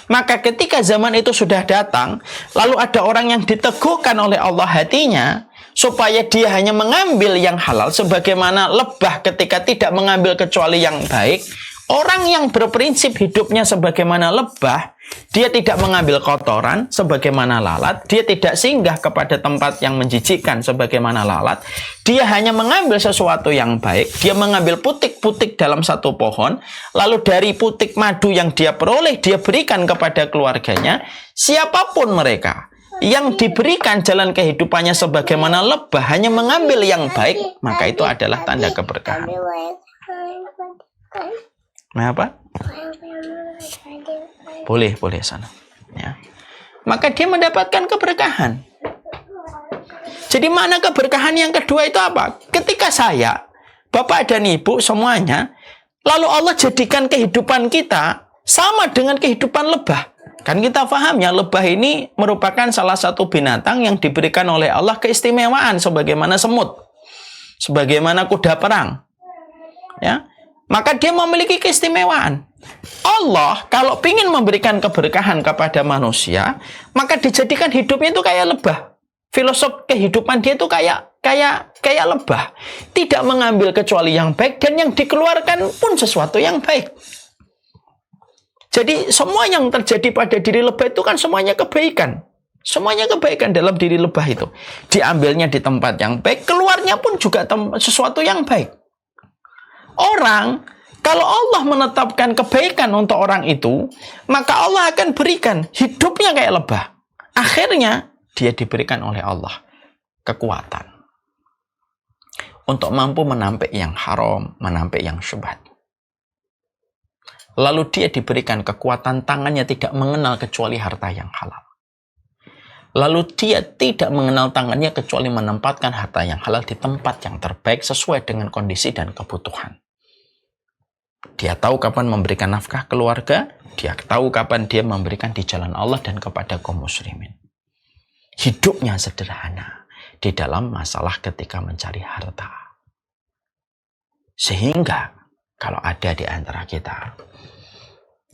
Maka ketika zaman itu sudah datang, lalu ada orang yang diteguhkan oleh Allah hatinya, supaya dia hanya mengambil yang halal, sebagaimana lebah ketika tidak mengambil kecuali yang baik. Orang yang berprinsip hidupnya sebagaimana lebah, dia tidak mengambil kotoran sebagaimana lalat, dia tidak singgah kepada tempat yang menjijikkan sebagaimana lalat, dia hanya mengambil sesuatu yang baik, dia mengambil putik-putik dalam satu pohon, lalu dari putik madu yang dia peroleh, dia berikan kepada keluarganya, siapapun mereka. yang diberikan jalan kehidupannya sebagaimana lebah hanya mengambil yang baik, maka itu adalah tanda keberkahan. Nah, apa? Boleh sana. Ya. Maka dia mendapatkan keberkahan. Jadi mana keberkahan yang kedua itu apa? Ketika saya, Bapak dan Ibu semuanya, lalu Allah jadikan kehidupan kita sama dengan kehidupan lebah. Kan kita paham ya, lebah ini merupakan salah satu binatang yang diberikan oleh Allah keistimewaan sebagaimana semut, sebagaimana kuda perang. Ya, maka dia memiliki keistimewaan. Allah kalau ingin memberikan keberkahan kepada manusia, maka dijadikan hidupnya itu kayak lebah. Filosof kehidupan dia itu kayak lebah, tidak mengambil kecuali yang baik, dan yang dikeluarkan pun sesuatu yang baik. Jadi semua yang terjadi pada diri lebah itu kan semuanya kebaikan. Semuanya kebaikan dalam diri lebah itu. Diambilnya di tempat yang baik, keluarnya pun juga sesuatu yang baik. Orang, kalau Allah menetapkan kebaikan untuk orang itu, maka Allah akan berikan hidupnya kayak lebah. Akhirnya, dia diberikan oleh Allah kekuatan untuk mampu menampik yang haram, menampik yang syubhat. Lalu dia diberikan kekuatan, tangannya tidak mengenal kecuali harta yang halal. Lalu dia tidak mengenal tangannya kecuali menempatkan harta yang halal di tempat yang terbaik sesuai dengan kondisi dan kebutuhan. Dia tahu kapan memberikan nafkah keluarga, dia tahu kapan dia memberikan di jalan Allah dan kepada kaum muslimin. Hidupnya sederhana di dalam masalah ketika mencari harta. Sehingga kalau ada di antara kita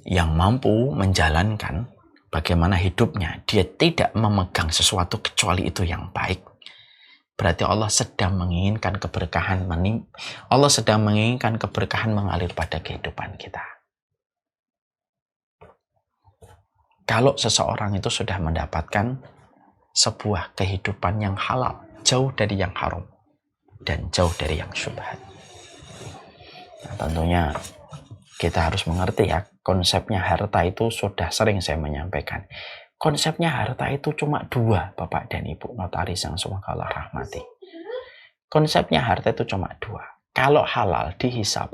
yang mampu menjalankan bagaimana hidupnya, dia tidak memegang sesuatu kecuali itu yang baik, berarti Allah sedang menginginkan keberkahan Allah sedang menginginkan keberkahan mengalir pada kehidupan kita. Kalau seseorang itu sudah mendapatkan sebuah kehidupan yang halal, jauh dari yang haram dan jauh dari yang syubhat. Nah, tentunya kita harus mengerti ya, konsepnya harta itu sudah sering saya menyampaikan. Konsepnya harta itu cuma dua, Bapak dan Ibu notaris yang semoga Allah rahmati. Konsepnya harta itu cuma dua. Kalau halal dihisab,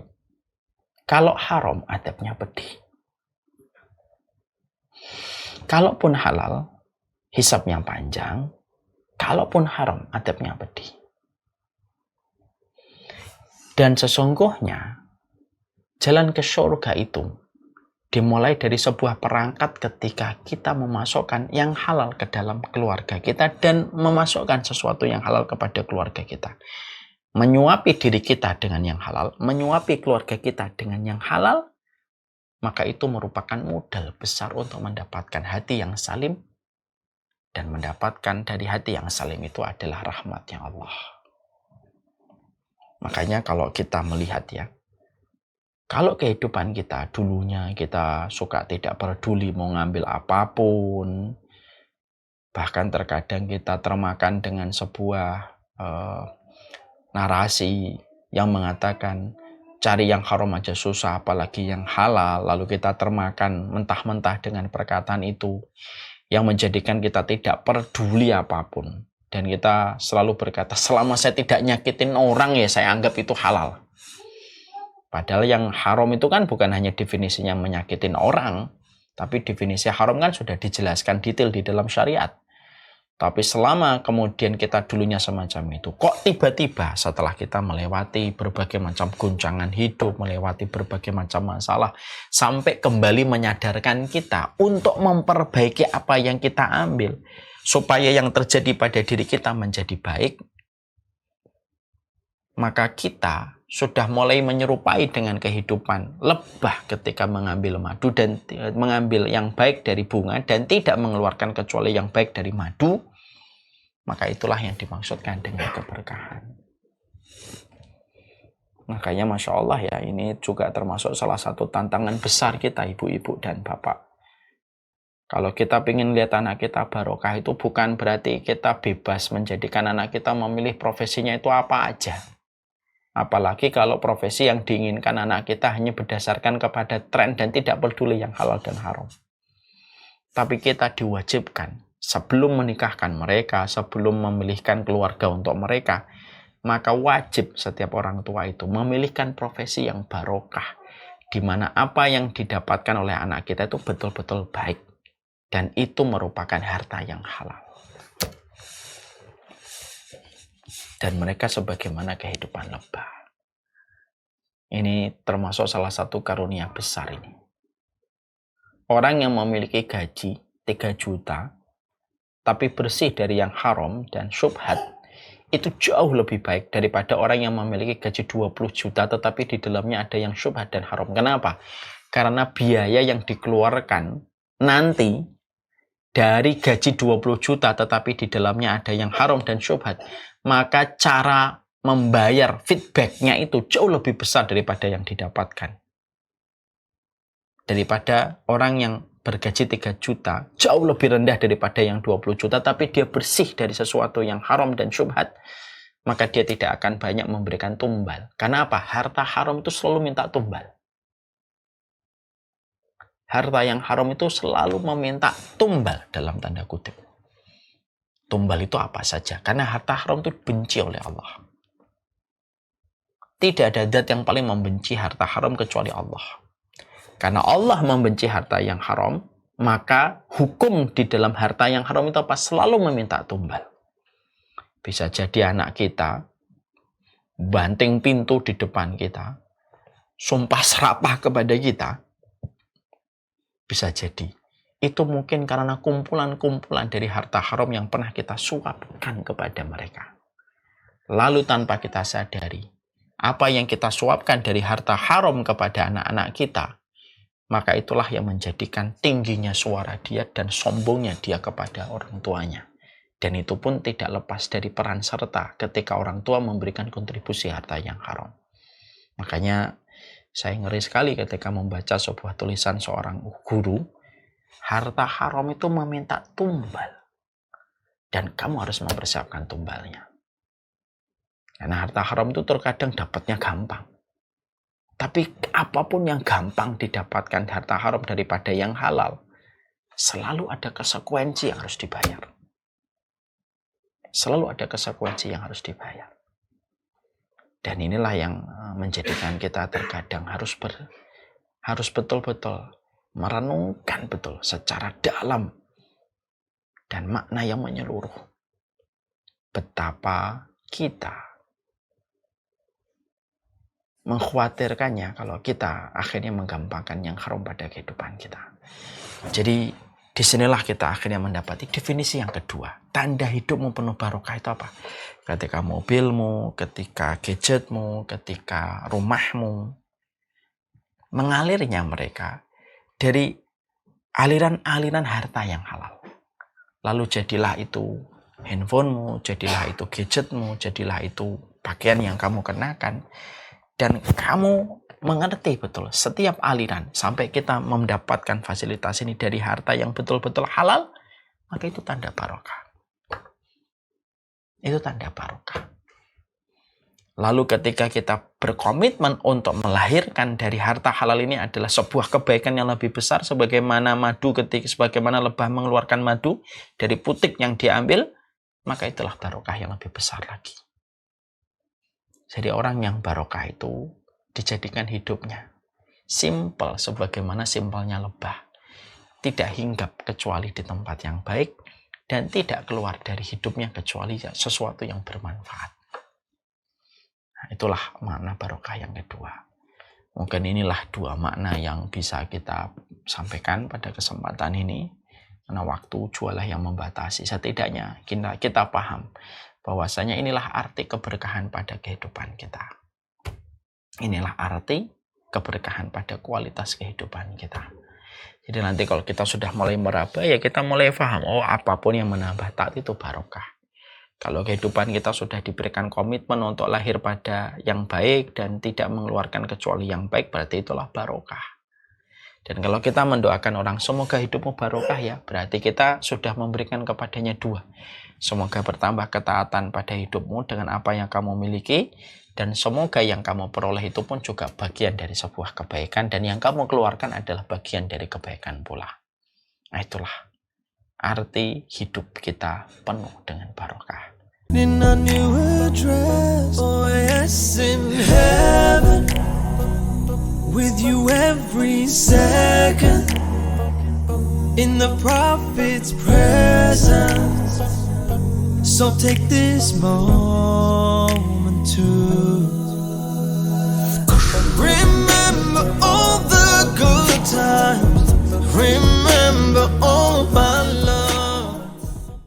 kalau haram adabnya pedih. Kalaupun halal, hisabnya panjang. Kalaupun haram, adabnya pedih. Dan sesungguhnya jalan ke surga itu dimulai dari sebuah perangkat ketika kita memasukkan yang halal ke dalam keluarga kita dan memasukkan sesuatu yang halal kepada keluarga kita. Menyuapi diri kita dengan yang halal, menyuapi keluarga kita dengan yang halal, maka itu merupakan modal besar untuk mendapatkan hati yang salim, dan mendapatkan dari hati yang salim itu adalah rahmatnya Allah. Makanya kalau kita melihat ya, kalau kehidupan kita dulunya kita suka tidak peduli mau ngambil apapun, bahkan terkadang kita termakan dengan sebuah narasi yang mengatakan cari yang haram aja susah apalagi yang halal, lalu kita termakan mentah-mentah dengan perkataan itu yang menjadikan kita tidak peduli apapun, dan kita selalu berkata selama saya tidak nyakitin orang ya saya anggap itu halal. Padahal yang haram itu kan bukan hanya definisinya menyakitin orang, tapi definisi haram kan sudah dijelaskan detail di dalam syariat. Tapi selama kemudian kita dulunya semacam itu, kok tiba-tiba setelah kita melewati berbagai macam guncangan hidup, melewati berbagai macam masalah, sampai kembali menyadarkan kita untuk memperbaiki apa yang kita ambil, supaya yang terjadi pada diri kita menjadi baik, maka kita sudah mulai menyerupai dengan kehidupan lebah ketika mengambil madu dan mengambil yang baik dari bunga dan tidak mengeluarkan kecuali yang baik dari madu, maka itulah yang dimaksudkan dengan keberkahan. Makanya Masya Allah ya, ini juga termasuk salah satu tantangan besar kita ibu-ibu dan bapak. Kalau kita ingin lihat anak kita barokah itu bukan berarti kita bebas menjadikan anak kita memilih profesinya itu apa aja. Apalagi kalau profesi yang diinginkan anak kita hanya berdasarkan kepada tren dan tidak peduli yang halal dan haram. Tapi kita diwajibkan sebelum menikahkan mereka, sebelum memilihkan keluarga untuk mereka, maka wajib setiap orang tua itu memilihkan profesi yang barokah, di mana apa yang didapatkan oleh anak kita itu betul-betul baik, dan itu merupakan harta yang halal. Dan mereka sebagaimana kehidupan lebah. Ini termasuk salah satu karunia besar ini. Orang yang memiliki gaji 3 juta, tapi bersih dari yang haram dan syubhat, itu jauh lebih baik daripada orang yang memiliki gaji 20 juta tetapi di dalamnya ada yang syubhat dan haram. Kenapa? Karena biaya yang dikeluarkan nanti dari gaji 20 juta tetapi di dalamnya ada yang haram dan syubhat, maka cara membayar feedbacknya itu jauh lebih besar daripada yang didapatkan. Daripada orang yang bergaji 3 juta, jauh lebih rendah daripada yang 20 juta, tapi dia bersih dari sesuatu yang haram dan syubhat, maka dia tidak akan banyak memberikan tumbal. Karena apa? Harta haram itu selalu minta tumbal. Harta yang haram itu selalu meminta tumbal dalam tanda kutip. Tumbal itu apa saja? Karena harta haram itu benci oleh Allah. Tidak ada zat yang paling membenci harta haram kecuali Allah. Karena Allah membenci harta yang haram, maka hukum di dalam harta yang haram itu apa? Selalu meminta tumbal. Bisa jadi anak kita banting pintu di depan kita, sumpah serapah kepada kita. Bisa jadi. Itu mungkin karena kumpulan-kumpulan dari harta haram yang pernah kita suapkan kepada mereka. Lalu tanpa kita sadari, apa yang kita suapkan dari harta haram kepada anak-anak kita, maka itulah yang menjadikan tingginya suara dia dan sombongnya dia kepada orang tuanya. Dan itu pun tidak lepas dari peran serta ketika orang tua memberikan kontribusi harta yang haram. Makanya saya ngeri sekali ketika membaca sebuah tulisan seorang guru, harta haram itu meminta tumbal. Dan kamu harus mempersiapkan tumbalnya. Karena harta haram itu terkadang dapatnya gampang. Tapi apapun yang gampang didapatkan harta haram daripada yang halal, selalu ada konsekuensi yang harus dibayar. Selalu ada konsekuensi yang harus dibayar. Dan inilah yang menjadikan kita terkadang harus betul-betul merenungkan betul secara dalam dan makna yang menyeluruh. Betapa kita mengkhawatirkannya kalau kita akhirnya menggampangkan yang haram pada kehidupan kita. Jadi disinilah kita akhirnya mendapati definisi yang kedua. Tanda hidupmu penuh barokah itu apa? Ketika mobilmu, ketika gadgetmu, ketika rumahmu, mengalirnya mereka dari aliran-aliran harta yang halal. Lalu jadilah itu handphonemu, jadilah itu gadgetmu, jadilah itu pakaian yang kamu kenakan. Dan kamu mengerti betul setiap aliran sampai kita mendapatkan fasilitas ini dari harta yang betul-betul halal, maka itu tanda barokah. Itu tanda barokah. Lalu ketika kita berkomitmen untuk melahirkan dari harta halal ini adalah sebuah kebaikan yang lebih besar, sebagaimana sebagaimana lebah mengeluarkan madu dari putik yang diambil, maka itulah barokah yang lebih besar lagi. Jadi orang yang barokah itu dijadikan hidupnya simpel sebagaimana simpelnya lebah. Tidak hinggap kecuali di tempat yang baik dan tidak keluar dari hidupnya kecuali sesuatu yang bermanfaat. Nah, itulah makna barokah yang kedua. Mungkin inilah dua makna yang bisa kita sampaikan pada kesempatan ini. Karena waktu jualah yang membatasi. Setidaknya kita paham bahwasanya inilah arti keberkahan pada kehidupan kita. Inilah arti keberkahan pada kualitas kehidupan kita. Jadi nanti kalau kita sudah mulai meraba, ya kita mulai paham, oh apapun yang menambah taat itu barokah. Kalau kehidupan kita sudah diberikan komitmen untuk lahir pada yang baik dan tidak mengeluarkan kecuali yang baik, berarti itulah barokah. Dan kalau kita mendoakan orang, semoga hidupmu barokah ya, berarti kita sudah memberikan kepadanya dua. Semoga bertambah ketaatan pada hidupmu dengan apa yang kamu miliki, dan semoga yang kamu peroleh itu pun juga bagian dari sebuah kebaikan, dan yang kamu keluarkan adalah bagian dari kebaikan pula. Nah itulah arti hidup kita penuh dengan barokah. In a new address, oh yes, in heaven, with you every second, in the prophet's presence. So take this moment to remember all the good times. Remember